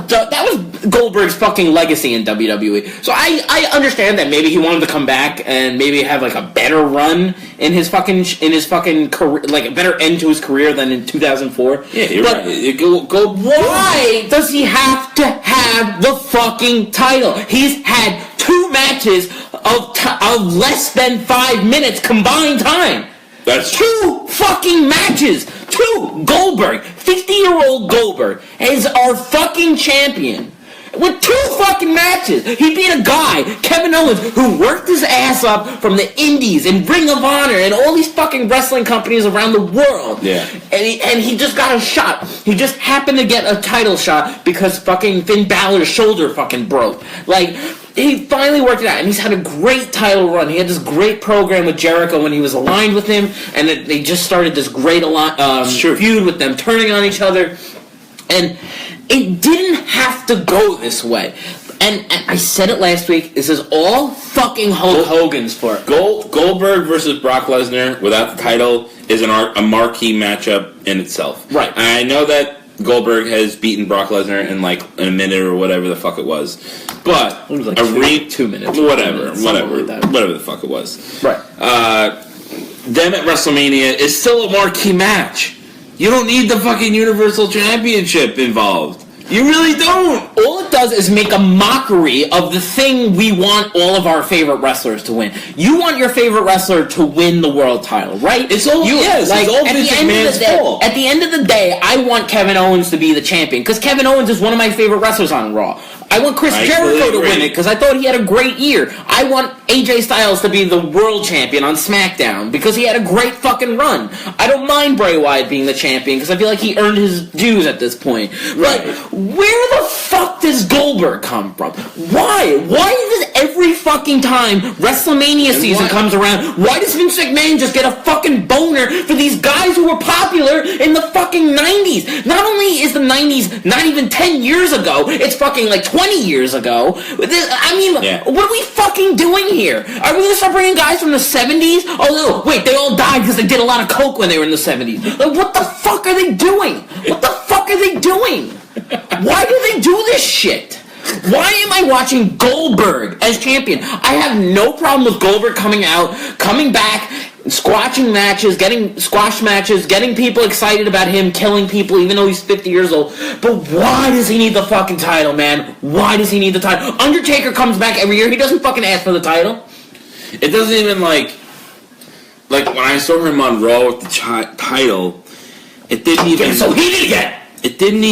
Goldberg's fucking legacy in WWE. So I understand that maybe he wanted to come back and maybe have like a better run in his fucking career, like a better end to his career than in 2004. Yeah, you're right. Why does he have to have the fucking title? He's had 2 matches of less than 5 minutes combined time. That's 2 fucking matches. 2. Goldberg, 50-year-old Goldberg, is our fucking champion. With 2 fucking matches. He beat a guy, Kevin Owens, who worked his ass up from the indies and Ring of Honor and all these fucking wrestling companies around the world. Yeah. And he just got a shot. He just happened to get a title shot because fucking Finn Balor's shoulder fucking broke. Like, he finally worked it out, and he's had a great title run. He had this great program with Jericho when he was aligned with him, and they just started this great feud with them turning on each other. And it didn't have to go this way. And I said it last week, this is all fucking Hulk Hogan's fault. Goldberg versus Brock Lesnar without the title is a marquee matchup in itself. Right. And I know that Goldberg has beaten Brock Lesnar in a minute or whatever the fuck it was. But it was like 2 minutes. Whatever the fuck it was. Right. Them at WrestleMania is still a marquee match. You don't need the fucking Universal Championship involved. You really don't. All it does is make a mockery of the thing we want all of our favorite wrestlers to win. You want your favorite wrestler to win the world title, right? It's all Vince McMahon's fault. At the end of the day, I want Kevin Owens to be the champion because Kevin Owens is one of my favorite wrestlers on Raw. I want Chris Jericho to win it because I thought he had a great year. I want AJ Styles to be the world champion on SmackDown because he had a great fucking run. I don't mind Bray Wyatt being the champion because I feel like he earned his dues at this point. Right. But where the fuck does Goldberg come from? Why? Why does every fucking time WrestleMania season comes around, why does Vince McMahon just get a fucking boner for these guys who were popular in the fucking 90s? Not only is the 90s not even 10 years ago, it's fucking like 20 years ago. I mean, what are we fucking doing here? Are we going to start bringing guys from the 70s? Oh no, wait, they all died because they did a lot of coke when they were in the 70s. Like, what the fuck are they doing? What the fuck are they doing? Why do they do this shit? Why am I watching Goldberg as champion? I have no problem with Goldberg coming back, squashing matches, getting people excited about him killing people even though he's 50 years old. But why does he need the fucking title, man? Why does he need the title? Undertaker comes back every year. He doesn't fucking ask for the title. It doesn't even like when I saw him on Raw with the title, it didn't even... So heated again! It didn't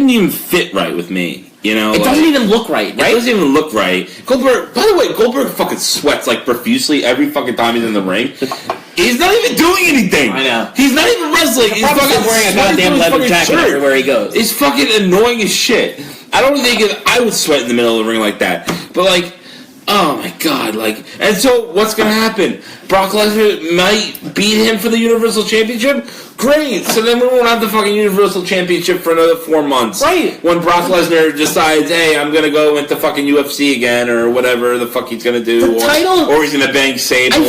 even fit right with me. You know, it doesn't even look right. It doesn't even look right. Goldberg, by the way, Goldberg fucking sweats like profusely every fucking time he's in the ring. He's not even doing anything. I know. He's not even wrestling. He's fucking wearing a goddamn leather jacket everywhere he goes. It's fucking annoying as shit. I don't think I would sweat in the middle of the ring like that. But like, oh my god, like, and so what's gonna happen? Brock Lesnar might beat him for the Universal Championship? Great! So then we won't have the fucking Universal Championship for another 4 months. Right. When Brock Lesnar decides, hey, I'm gonna go into fucking UFC again, or whatever the fuck he's gonna do. Or he's gonna bang Sable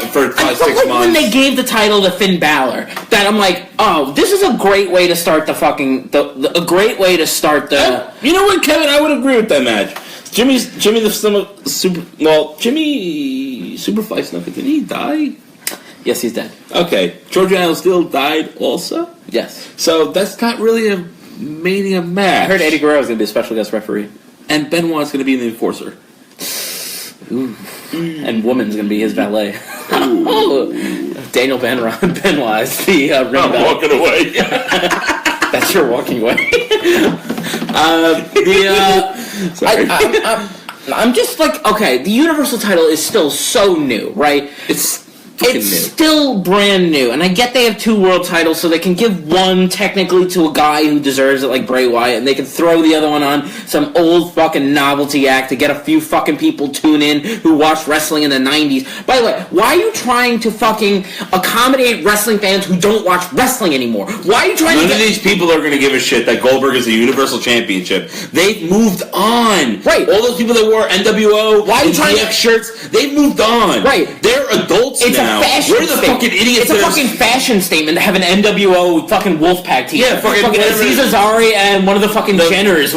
for 6 months. When they gave the title to Finn Balor, that I'm like, oh, this is a great way to start the fucking, a great way to start the... You know what, Kevin? I would agree with that match. Jimmy Superfly Snuka, did he die? Yes, he's dead. Okay. George Allen still died also? Yes. So that's not really a Mania match. I heard Eddie Guerrero's going to be a special guest referee. And Benoit's going to be the enforcer. Ooh. And Woman's going to be his valet. Daniel Benoit is the ring I'm walking away. That's your walking away. Sorry. I'm just like, okay, the Universal title is still so new, right? It's still brand new, and I get they have 2 world titles, so they can give one technically to a guy who deserves it, like Bray Wyatt, and they can throw the other one on some old fucking novelty act to get a few fucking people tune in who watched wrestling in the 90s. By the way, why are you trying to fucking accommodate wrestling fans who don't watch wrestling anymore? Why are you trying None of these people are going to give a shit that Goldberg is the Universal Championship. They've moved on. Right. All those people that wore NWO and DX shirts, they've moved on. Right. They're adults now. We're the fucking idiots. It's a fucking fashion statement to have an NWO fucking Wolfpack team. Yeah, fucking Aziz Ansari and one of the fucking Jenners.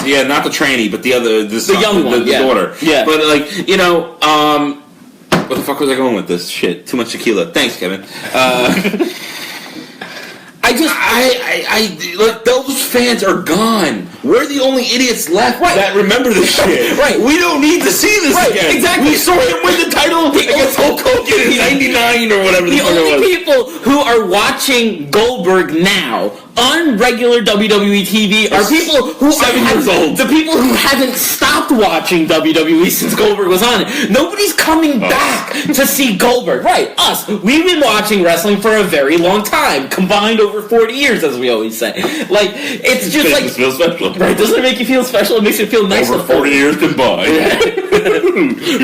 Yeah, not the tranny, but the young one, the daughter. Yeah. But like, you know, where the fuck was I going with this shit? Too much tequila. Thanks, Kevin. Look, those fans are gone. We're the only idiots left that remember this shit. Right. We don't need to see this again. Exactly. We saw him win the title against Hulk Hogan in '99 or whatever. The only people who are watching Goldberg now on regular WWE TV are people who 7 years old. The people who haven't stopped watching WWE since Goldberg was on it. Nobody's coming back to see Goldberg. Right, us. We've been watching wrestling for a very long time, combined over 40 years, as we always say. Like, it's just like... It feels special. Right, doesn't it make you feel special? It makes you feel nice. Over 40 years combined.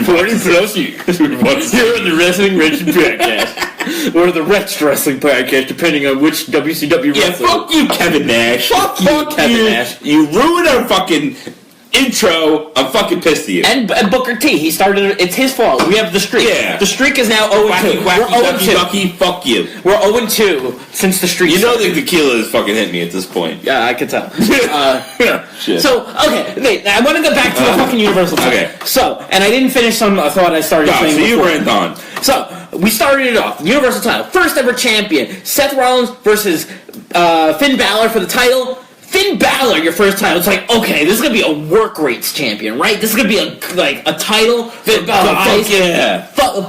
40 plus years. Here on the Wrestling Wretched podcast. Or the Wretched Wrestling podcast, depending on which WCW wrestler. Yeah, fuck you, Kevin Nash. Fuck you, Kevin Nash. You ruined our fucking intro. I'm fucking pissed at you. And Booker T. He started. It's his fault. We have the streak. Yeah. The streak is now 0-2. We're 0-2. Fuck you. We're 0-2 since the streak. You know the tequila is fucking hitting me at this point. Yeah, I can tell. Shit. So, okay, wait, I want to go back to the fucking Universal title. Okay. So, and I didn't finish some thought I started saying so before. you rant on. So, we started it off. Universal title. First ever champion. Seth Rollins versus Finn Balor for the title. Finn Balor, your first title. It's like, okay, this is gonna be a work rates champion, right? This is gonna be a title for guys,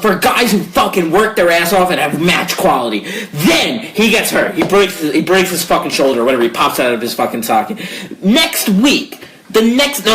for guys who fucking work their ass off and have match quality. Then he gets hurt. He breaks his fucking shoulder, or whatever. He pops out of his fucking socket. Next week. The next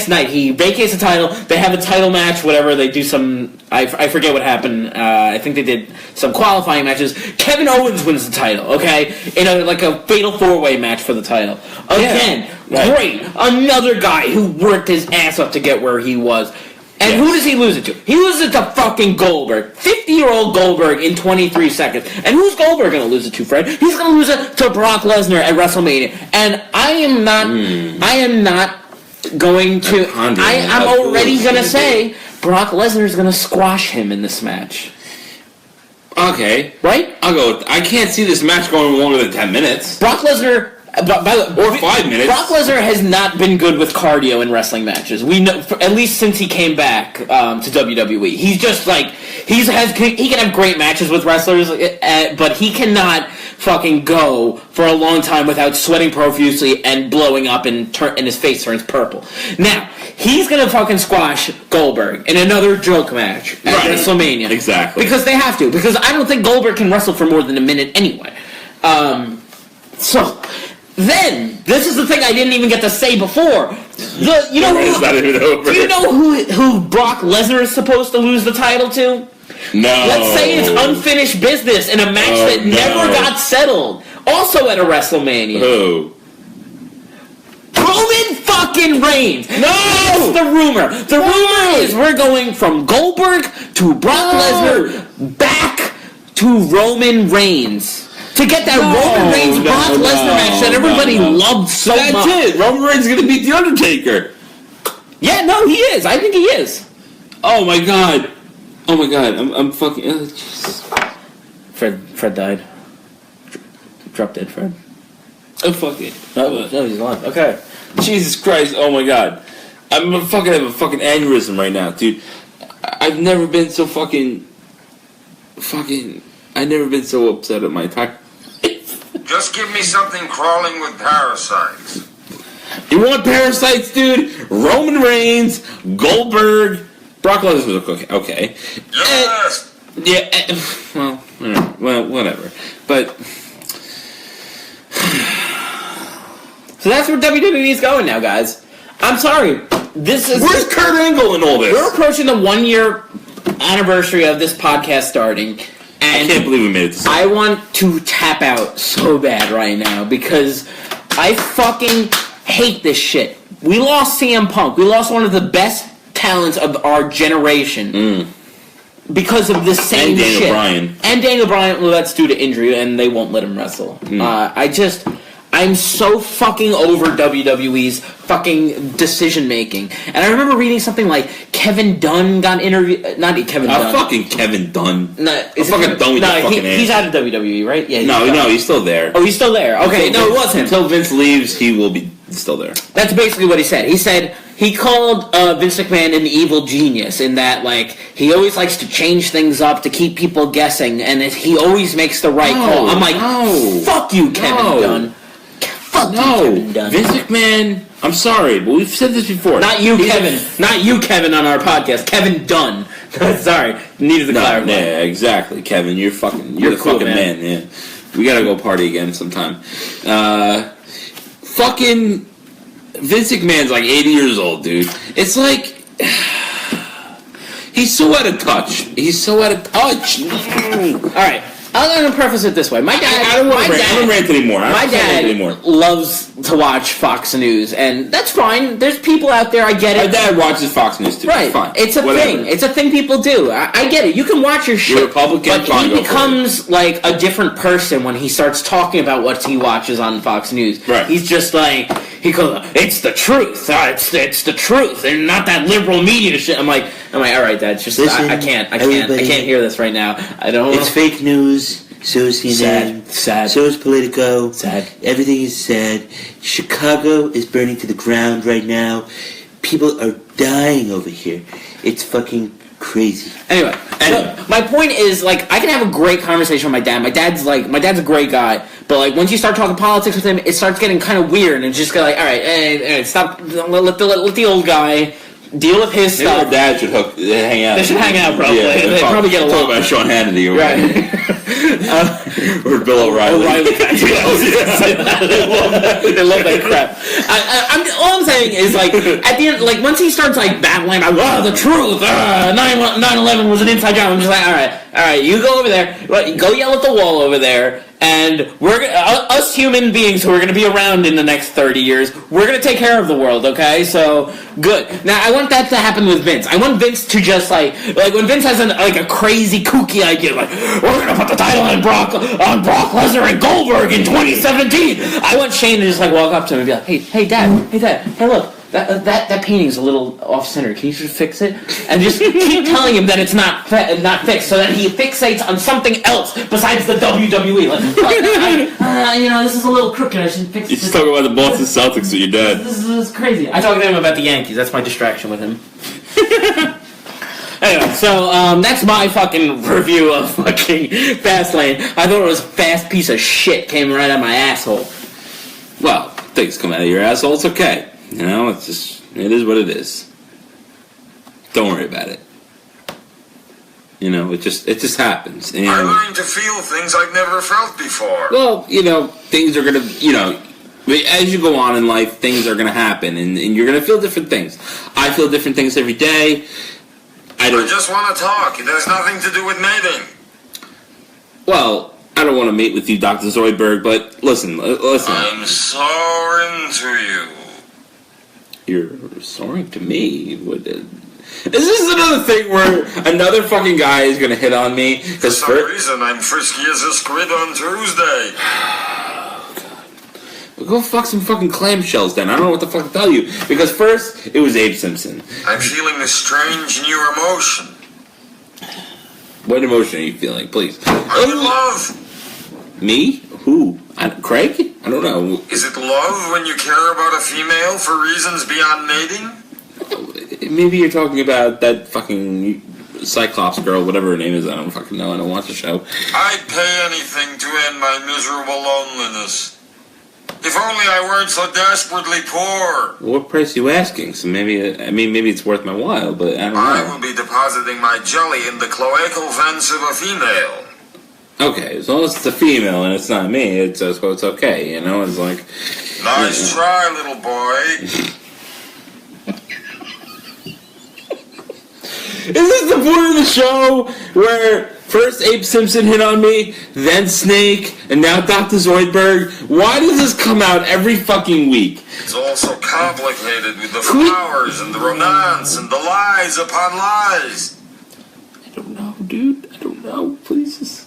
night he vacates the title. They have a title match, whatever. They do some. I forget what happened. I think they did some qualifying matches. Kevin Owens wins the title. Okay, in a fatal 4-way match for the title. Again, great. Another guy who worked his ass up to get where he was. And who does he lose it to? He loses it to fucking Goldberg. 50-year-old Goldberg in 23 seconds. And who's Goldberg going to lose it to, Fred? He's going to lose it to Brock Lesnar at WrestleMania. And I am not going to... I'm already going to say Brock Lesnar is going to squash him in this match. Okay. Right? I'll go with... I can't see this match going longer than 10 minutes. Brock Lesnar... or 5 minutes. Brock Lesnar has not been good with cardio in wrestling matches. We know, at least since he came back to WWE. He's just like he can have great matches with wrestlers, but he cannot fucking go for a long time without sweating profusely and blowing up and his face turns purple. Now he's gonna fucking squash Goldberg in another joke match at WrestleMania. Exactly, because they have to. Because I don't think Goldberg can wrestle for more than a minute anyway. Then, this is the thing I didn't even get to say before. Do you know who Brock Lesnar is supposed to lose the title to? No. Let's say it's unfinished business in a match that never got settled. Also at a WrestleMania. Who? Roman fucking Reigns. No! That's the rumor. The rumor is we're going from Goldberg to Brock Lesnar back to Roman Reigns. To get that Roman Reigns Brock Lesnar match that everybody loved so much. That's it. Roman Reigns is going to beat The Undertaker. Yeah, no, he is. I think he is. Oh my god. I'm fucking... Fred died. Drop dead, Fred. Oh, fuck it. No, he's alive. Okay. Jesus Christ. Oh my god. I'm fucking have a fucking aneurysm right now, dude. I've never been so fucking... I've never been so upset at my entire... Just give me something crawling with parasites. You want parasites, dude? Roman Reigns, Goldberg, Brock Lesnar. Okay. Yes. Well, whatever. But so that's where WWE's going now, guys. I'm sorry. Where's Kurt Angle in all this? We're approaching the 1-year anniversary of this podcast starting. And I can't believe we made it. I want to tap out so bad right now because I fucking hate this shit. We lost CM Punk. We lost one of the best talents of our generation because of the same shit. And Daniel Bryan. Well, that's due to injury, and they won't let him wrestle. I'm so fucking over WWE's fucking decision making. And I remember reading something like Kevin Dunn got interviewed. Not Kevin Dunn. Fucking Kevin Dunn. No, I'm fucking done with your fucking ass. He's out of WWE, right? Yeah. No, he's still there. Oh, he's still there. Okay, no, it was him. Until Vince leaves, he will be still there. That's basically what he said. He said he called Vince McMahon an evil genius in that, like, he always likes to change things up to keep people guessing, and he always makes the right call. I'm like, fuck you, Kevin Dunn. Vince McMahon, I'm sorry, but we've said this before. Not you, Kevin. Not you, Kevin, on our podcast. Kevin Dunn. Sorry, needed to clarify. Yeah, exactly, Kevin. You're the cool, fucking man. Yeah, we gotta go party again sometime. Fucking Vince McMahon's like 80 years old, dude. It's like he's so out of touch. All right. I'm going to preface it this way. My dad... I don't rant anymore. My dad loves to watch Fox News, and that's fine. There's people out there, I get it. My dad watches Fox News, too. Right. Fine. It's a thing. It's a thing people do. I get it. You can watch your shit. You're Republican, but he becomes, like, a different person when he starts talking about what he watches on Fox News. Right. He's just like... He goes, it's the truth. It's the truth, and not that liberal media shit. I'm like, all right, Dad. Just listen, I can't hear this right now. I don't. It's fake news. So is CNN. Sad. So is Politico. Sad. Everything is sad. Chicago is burning to the ground right now. People are dying over here. It's fucking crazy. Anyway, so my point is, like, I can have a great conversation with my dad. My dad's a great guy, but like once you start talking politics with him, it starts getting kind of weird, and it's just like, all right, hey, stop, let the old guy deal with his stuff. Our dad should hang out. They should hang out, probably. Yeah, they probably get along. Talk about Sean Hannity, right? Or Bill O'Reilly. They love that crap. All I'm saying is, like, at the end, like, once he starts, like, battling about, the truth, 9/11 was an inside job, I'm just like, all right, you go over there, go yell at the wall over there, and we're us human beings who are going to be around in the next 30 years, we're going to take care of the world, okay? So, good. Now, I want that to happen with Vince. I want Vince to just, like when Vince has a crazy, kooky idea, like, we're going to put the title on Brock Lesnar and Goldberg in 2017. I want Shane to just, like, walk up to him and be like, hey, Dad, hey, look. That painting's a little off-center. Can you just fix it? And just keep telling him that it's not fixed, so that he fixates on something else besides the WWE. This is a little crooked. I should fix it. You just talking about the Boston Celtics with your dad. This is crazy. I talk to him about the Yankees. That's my distraction with him. Anyway, so that's my fucking review of fucking Fastlane. I thought it was a fast piece of shit. Came right out of my asshole. Well, things come out of your asshole. It's okay. You know, it is what it is. Don't worry about it. You know, it just happens. And, I learned to feel things I've never felt before. Well, things are gonna, as you go on in life, things are gonna happen, and you're gonna feel different things. I feel different things every day. I just want to talk. It has nothing to do with mating. Well, I don't want to mate with you, Dr. Zoidberg, but listen. I'm so into you. You're soaring to me. Is this another thing where another fucking guy is gonna hit on me? For some reason, I'm frisky as a squid on Tuesday. Oh, God. Well, go fuck some fucking clamshells then. I don't know what the fuck to tell you. Because first, it was Abe Simpson. I'm feeling a strange new emotion. What emotion are you feeling, please? I'm in love. Me? Who? Craig? I don't know. Is it love when you care about a female for reasons beyond mating? Maybe you're talking about that fucking Cyclops girl, whatever her name is. I don't fucking know. I don't watch the show. I'd pay anything to end my miserable loneliness. If only I weren't so desperately poor. What price are you asking? So maybe it's worth my while, but I don't know. I will be depositing my jelly in the cloacal vents of a female. Okay, as long as it's a female and it's not me, it's okay, it's like... Nice try, little boy. Is this the point of the show where first Abe Simpson hit on me, then Snake, and now Dr. Zoidberg? Why does this come out every fucking week? It's all so complicated with the flowers and the romance and the lies upon lies. I don't know, dude. I don't know. Please just...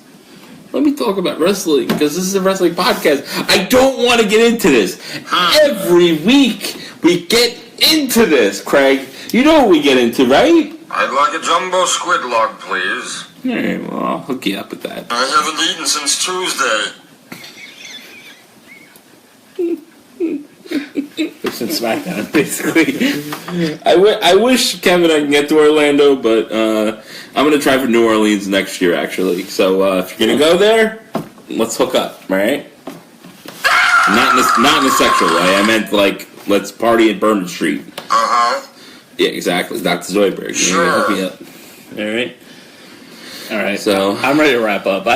let me talk about wrestling, because this is a wrestling podcast. I don't want to get into this. Every week, we get into this, Craig. You know what we get into, right? I'd like a jumbo squid log, please. Alright, well, I'll hook you up with that. I haven't eaten since Tuesday. Since SmackDown, basically. I wish Kevin I can get to Orlando, but I'm going to try for New Orleans next year, actually. So if you're going to go there, let's hook up, right? Not in a sexual way. I meant, like, let's party at Bourbon Street. Uh-huh. Yeah, exactly. Dr. Zoidberg. Sure. Hook me up. All right. So I'm ready to wrap up. No.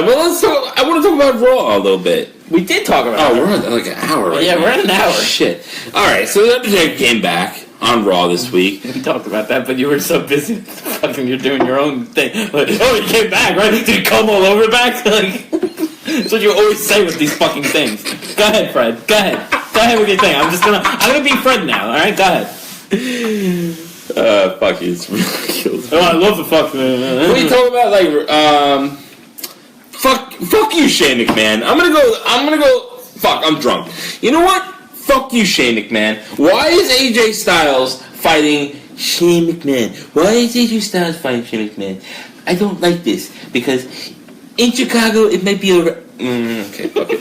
Well, let's talk. I want to talk about Raw a little bit. We did talk about. Oh, we're on like an hour. Right now. We're at an hour. Shit. All right. So the Undertaker came back on Raw this week. We talked about that, but you were so busy. Fucking, you're doing your own thing. Like, oh, he came back, right? Did he come all over back? Like, that's what you always say with these fucking things. Go ahead, Fred. Go ahead with your thing. I'm gonna be Fred now. All right, go ahead. Fuck you. It's ridiculous. Oh, I love the fuck. What are you talking about? Like, fuck you, Shane McMahon. I'm gonna go. Fuck, I'm drunk. You know what? Fuck you, Shane McMahon. Why is AJ Styles fighting Shane McMahon? Why is AJ Styles fighting Shane McMahon? I don't like this because in Chicago it might be over. Okay, fuck it.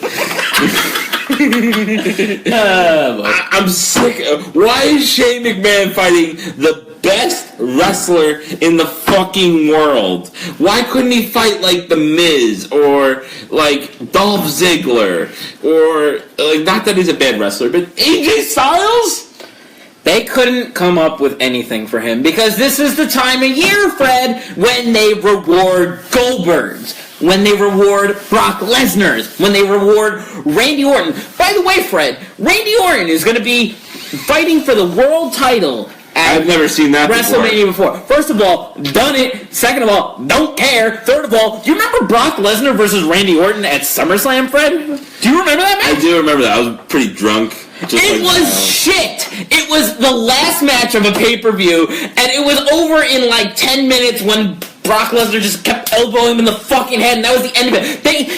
I'm sick of... Why is Shane McMahon fighting the best wrestler in the fucking world. Why couldn't he fight like The Miz or like Dolph Ziggler or like, not that he's a bad wrestler, but AJ Styles? They couldn't come up with anything for him because this is the time of year, Fred, when they reward Goldbergs, when they reward Brock Lesnar's, when they reward Randy Orton. By the way, Fred, Randy Orton is going to be fighting for the world title at I've never seen that WrestleMania before. First of all, done it. Second of all, don't care. Third of all, do you remember Brock Lesnar versus Randy Orton at SummerSlam, Fred? Do you remember that match? I do remember that. I was pretty drunk. It was shit. It was the last match of a pay-per-view, and it was over in like 10 minutes when Brock Lesnar just kept elbowing him in the fucking head, and that was the end of it.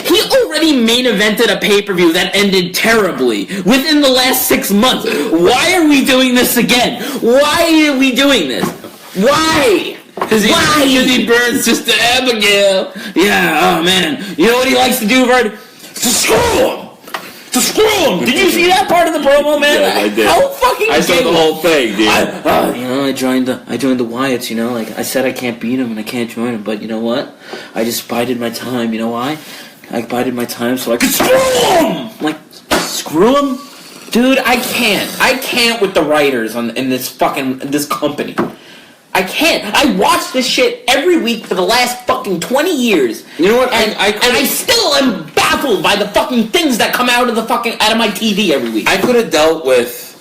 He already main evented a pay-per-view that ended terribly within the last 6 months. Why are we doing this again? Why are we doing this? Why? Because he burns Sister Abigail. Yeah, oh man. You know what he likes to do, Fred? To screw him! To screw him! Did you see that part of the promo, man? Yeah, I did. How fucking I saw the whole thing, dude. I joined the Wyatts, you know, like I said I can't beat him and I can't join him, but you know what? I just bided my time, you know why? I bided my time so I could screw him! Like, screw him? Dude, I can't with the writers in this company. I can't. I watch this shit every week for the last fucking 20 years. You know what? And I still am baffled by the fucking things that come out of my TV every week. I could have dealt with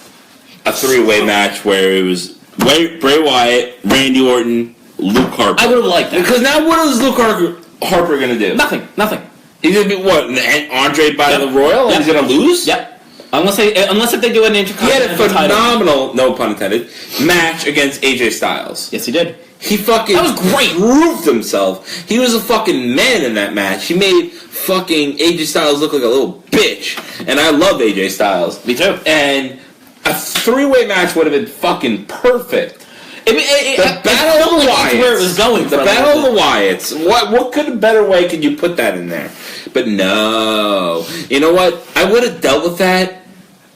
a three-way match where it was Bray Wyatt, Randy Orton, Luke Harper. I would have liked that. Because now what is Luke Harper going to do? Nothing. He's going to be what? An Andre by the Royal? Yep. He's going to lose? Yep. Unless if they do an intercontinental He had a phenomenal, title. no pun intended, match against AJ Styles. Yes, he did. He fucking that was great. Proved himself. He was a fucking man in that match. He made fucking AJ Styles look like a little bitch. And I love AJ Styles. Me too. And a three-way match would have been fucking perfect. The Battle of the Wyatts. Where it was going. The Battle of the Wyatts. What better way could you put that in there? But no. You know what? I would have dealt with that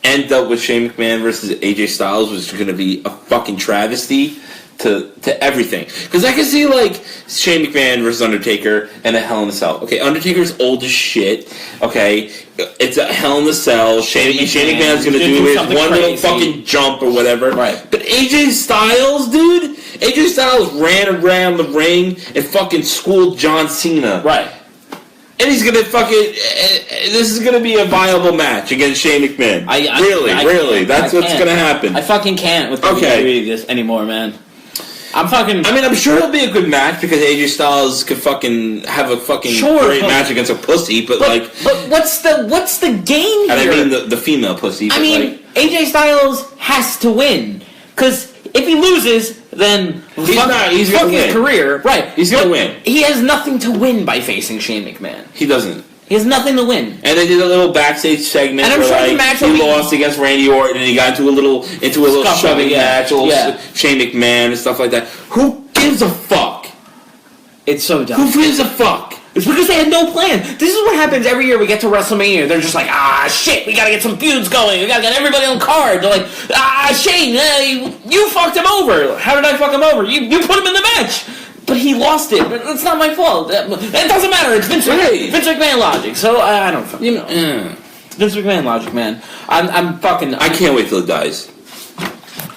and dealt with Shane McMahon versus AJ Styles, which is going to be a fucking travesty to everything. Because I can see, like, Shane McMahon versus Undertaker and a Hell in a Cell. Okay, Undertaker's old as shit. Okay, it's a Hell in a Cell. Shane McMahon's going to do his one little fucking jump or whatever. Right. But AJ Styles, dude, AJ Styles ran around the ring and fucking schooled John Cena. Right. And he's gonna this is gonna be a viable match against Shane McMahon. Really, that's what's gonna happen. I fucking can't with this anymore, man. I'm sure it'll be a good match because AJ Styles could fucking have a fucking great match against a pussy, but what's the game here? And I mean the female pussy. But AJ Styles has to win because if he loses, then he's gonna his win. Career, right? He's gonna win. He has nothing to win by facing Shane McMahon. He doesn't. He has nothing to win. And they did a little backstage segment and I'm where sure the match he lost against Randy Orton and he got into a little shoving match, Shane McMahon and stuff like that. Who gives a fuck? It's so dumb. Who gives a fuck? It's because they had no plan. This is what happens every year we get to WrestleMania. They're just like, shit, we gotta get some feuds going. We gotta get everybody on the card. They're like, Shane, you fucked him over. How did I fuck him over? You put him in the match. But he lost it. But it's not my fault. It doesn't matter. It's Vince McMahon logic. So I don't fucking Vince McMahon logic, man. I can't wait till it dies.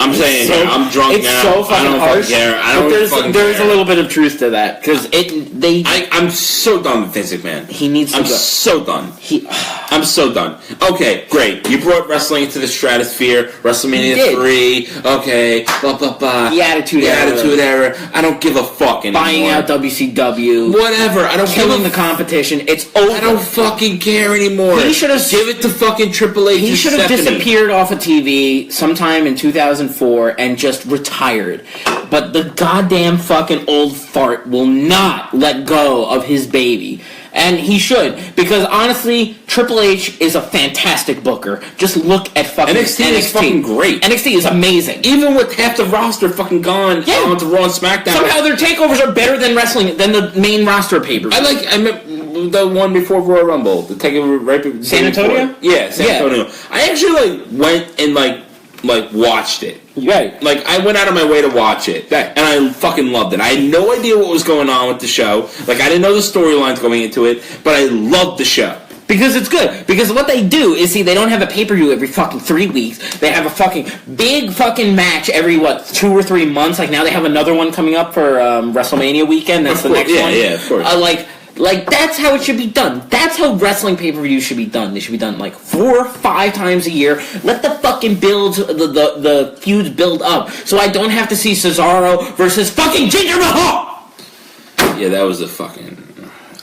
I'm saying I'm drunk it's now. So fucking I don't harsh. care. I don't there's a little bit of truth to that because I'm so done with Vince McMahon. He needs to I'm go. so done. I'm so done. Okay, great. You brought wrestling into the stratosphere. WrestleMania 3. Okay, blah blah blah. The Attitude Era. I don't give a fuck anymore. Buying out WCW. Whatever. I don't killing the competition. It's over. I don't fucking care anymore. He should have give it to fucking Triple H. He should have disappeared off of TV sometime in 2004 and just retired. But the goddamn fucking old fart will not let go of his baby. And he should, because honestly, Triple H is a fantastic booker. Just look at fucking NXT. is fucking great. NXT is amazing. Even with half the roster fucking gone onto Raw and SmackDown. Somehow their takeovers are better than wrestling, than the main roster papers. I meant the one before Royal Rumble, the takeover right before San Antonio? Yeah, San Antonio. I actually went and like, watched it. Right. Like, I went out of my way to watch it. Right. And I fucking loved it. I had no idea what was going on with the show. Like, I didn't know the storylines going into it, but I loved the show. Because it's good. Because what they do is, see, they don't have a pay-per-view every fucking 3 weeks. They have a fucking big fucking match every, 2 or 3 months. Like, now they have another one coming up for WrestleMania weekend. That's the next one. Yeah, of course. Like, that's how it should be done. That's how wrestling pay-per-views should be done. They should be done, 4 or 5 times a year. Let the fucking the feuds build up. So I don't have to see Cesaro versus fucking Jinder Mahal! Yeah, that was a fucking...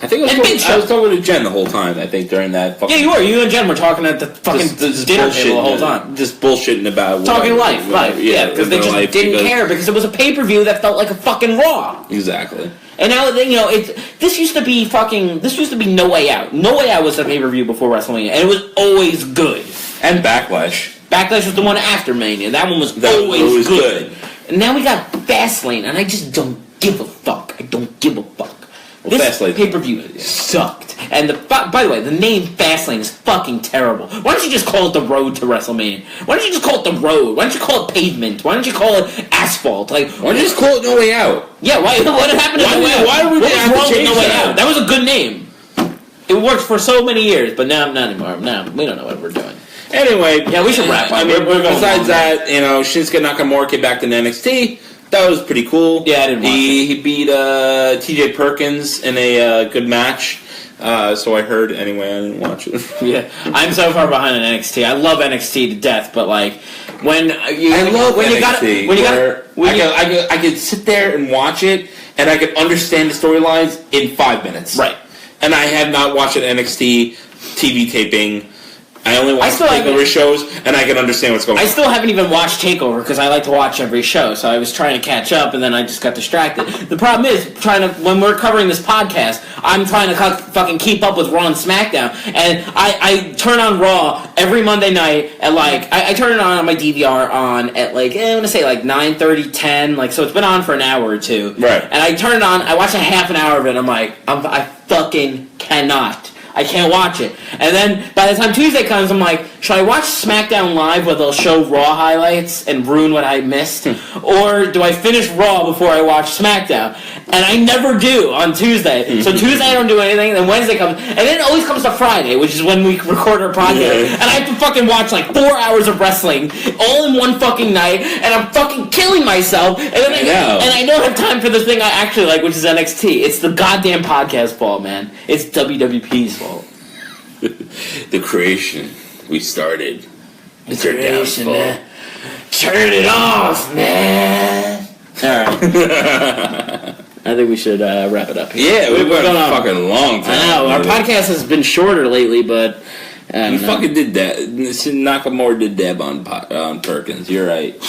I think I was talking to Jen the whole time, I think, during that fucking... Yeah, you were. You and Jen were talking at the fucking dinner table the whole time. Just bullshitting about... Talking life. Yeah, because they just didn't care, because it was a pay-per-view that felt like a fucking Raw. Exactly. And now, this used to be No Way Out. No Way Out was the pay-per-view before WrestleMania, and it was always good. And Backlash. Backlash was the one after Mania. That one was always good. And now we got Fastlane, and I just don't give a fuck. I don't give a fuck. Well, this Fastlane pay-per-view sucked. And by the way, the name Fastlane is fucking terrible. Why don't you just call it the road to WrestleMania? Why don't you just call it the road? Why don't you call it pavement? Why don't you call it asphalt? Why don't you just call it No Way Out? Yeah, what happened to No Way Out? Why would they have to change No Way Out? That was a good name. It worked for so many years, but now not anymore. Now we don't know what we're doing. Anyway, yeah, we should wrap up. I mean, besides that, Shinsuke Nakamura came back to NXT. That was pretty cool. Yeah, I didn't watch it. He beat TJ Perkins in a good match. So I heard. Anyway, I didn't watch it. Yeah, I'm so far behind on NXT. I love NXT to death, but like when I could sit there and watch it, and I could understand the storylines in 5 minutes. Right. And I have not watched an NXT TV taping. I only watch TakeOver shows, and I can understand what's going on. I still haven't even watched TakeOver, because I like to watch every show, so I was trying to catch up, and then I just got distracted. The problem is, when we're covering this podcast, I'm trying to fucking keep up with Raw and SmackDown, and I turn on Raw every Monday night at, I turn it on my DVR at, I want to say, 9:30, 10, so it's been on for an hour or two. Right. And I turn it on, I watch a half an hour of it, I'm like, I fucking cannot. I can't watch it. And then, by the time Tuesday comes, I'm like, should I watch SmackDown Live where they'll show Raw highlights and ruin what I missed? Or do I finish Raw before I watch SmackDown? And I never do on Tuesday. So Tuesday I don't do anything, then Wednesday comes, and then it always comes to Friday, which is when we record our podcast. Yeah. And I have to fucking watch 4 hours of wrestling all in one fucking night, and I'm fucking killing myself. And then I don't have time for the thing I actually like, which is NXT. It's the goddamn podcast fault, man. It's WWP's fault. The creation we started. It's your downfall. Man. Turn it off, man. Alright. I think we should wrap it up here. Yeah, we've been on a fucking long time. I know, our podcast has been shorter lately, but... You fucking did that. Nakamura did dab on Perkins. You're right.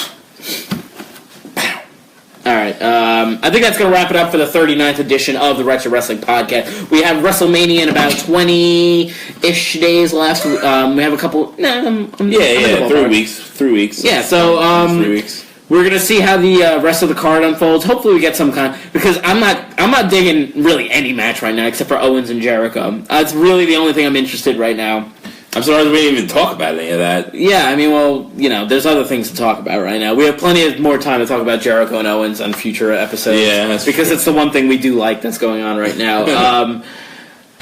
Alright, I think that's going to wrap it up for the 39th edition of the Wretched Wrestling Podcast. We have WrestleMania in about 20-ish days left. We have a couple... 3 weeks. 3 weeks. Yeah, so... 3 weeks. We're going to see how the rest of the card unfolds. Hopefully we get some kind... Because I'm not digging really any match right now, except for Owens and Jericho. That's really the only thing I'm interested right now. I'm surprised we didn't even talk about any of that. Yeah, I mean, well, there's other things to talk about right now. We have plenty of more time to talk about Jericho and Owens on future episodes. Yeah, that's because true. It's the one thing we do like that's going on right now.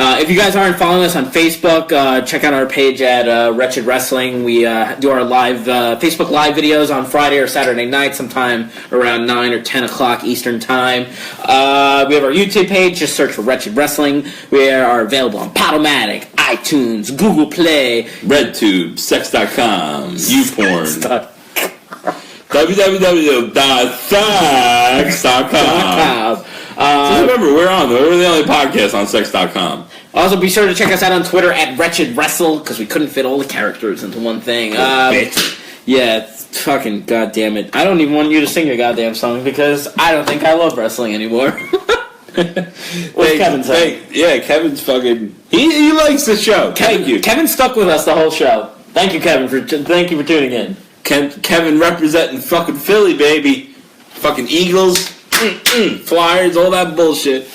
If you guys aren't following us on Facebook, check out our page at Wretched Wrestling. We do our live Facebook Live videos on Friday or Saturday night, sometime around 9 or 10 o'clock Eastern Time. We have our YouTube page. Just search for Wretched Wrestling. We are available on Podomatic, iTunes, Google Play, RedTube, Sex.com, YouPorn. www.sex.com. Just remember, we're the only podcast on Sex.com. Also, be sure to check us out on Twitter at Wretched Wrestle, because we couldn't fit all the characters into one thing. Yeah, fucking goddamn it. I don't even want you to sing your goddamn song, because I don't think I love wrestling anymore. What's Kevin saying? Yeah, Kevin's fucking... He likes the show. Thank you. Kevin stuck with us the whole show. Thank you, Kevin, for tuning in. Kevin representing fucking Philly, baby. Fucking Eagles, Flyers, all that bullshit.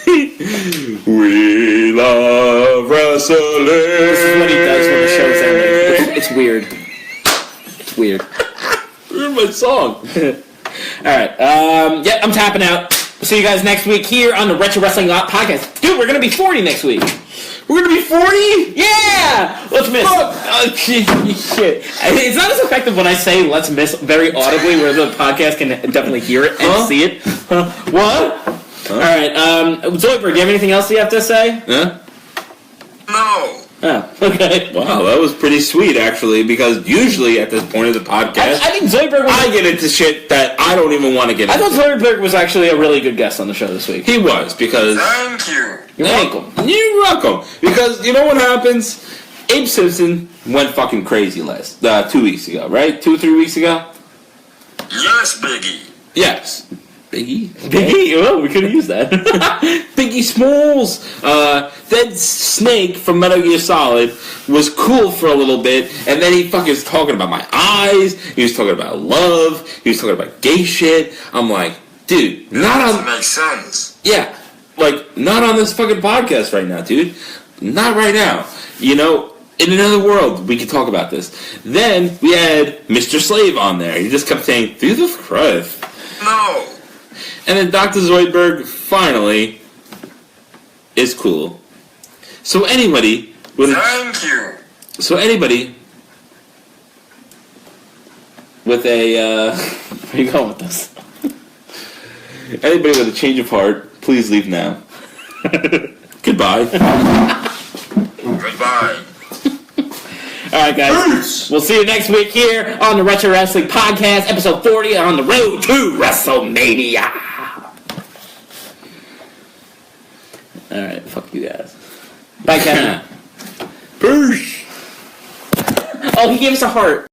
We love wrestling. This is what he does when the show's ending. It's weird. It's weird. Ruined my song. Alright, yeah, I'm tapping out. We'll see you guys next week here on the Wretched Wrestling Podcast. Dude, we're gonna be 40 next week. We're gonna be 40? Yeah! Let's miss. Shit. It's not as effective when I say let's miss very audibly where the podcast can definitely hear it and see it. What? Alright, Zoidberg, do you have anything else you have to say? Yeah? No. Oh, okay. Wow, that was pretty sweet, actually, because usually at this point of the podcast, I think Zoidberg was... I get into shit that I don't even want to get into. I thought Zoidberg was actually a really good guest on the show this week. He was, because... Thank you. You're welcome. You're welcome. Because, you know what happens? Abe Simpson went fucking crazy 2 weeks ago, right? 2 or 3 weeks ago? Yes, Biggie. Yes. Biggie? Biggie? Oh, we could have used that. Biggie Smalls! That Snake from Metal Gear Solid was cool for a little bit, and then he fucking was talking about my eyes, he was talking about love, he was talking about gay shit. I'm like, dude, not on... That makes sense. Yeah, like, not on this fucking podcast right now, dude. Not right now. You know, in another world, we could talk about this. Then, we had Mr. Slave on there. He just kept saying, Jesus Christ. No. And then Dr. Zoidberg finally is cool. So anybody with Thank you. So anybody with a Where are you going with this? anybody with a change of heart, please leave now. Goodbye. Goodbye. Alright, guys. Peace. We'll see you next week here on the Retro Wrestling Podcast, episode 40, on the road to WrestleMania. Alright, fuck you guys. Bye, Kevin. Peace. Oh, he gave us a heart.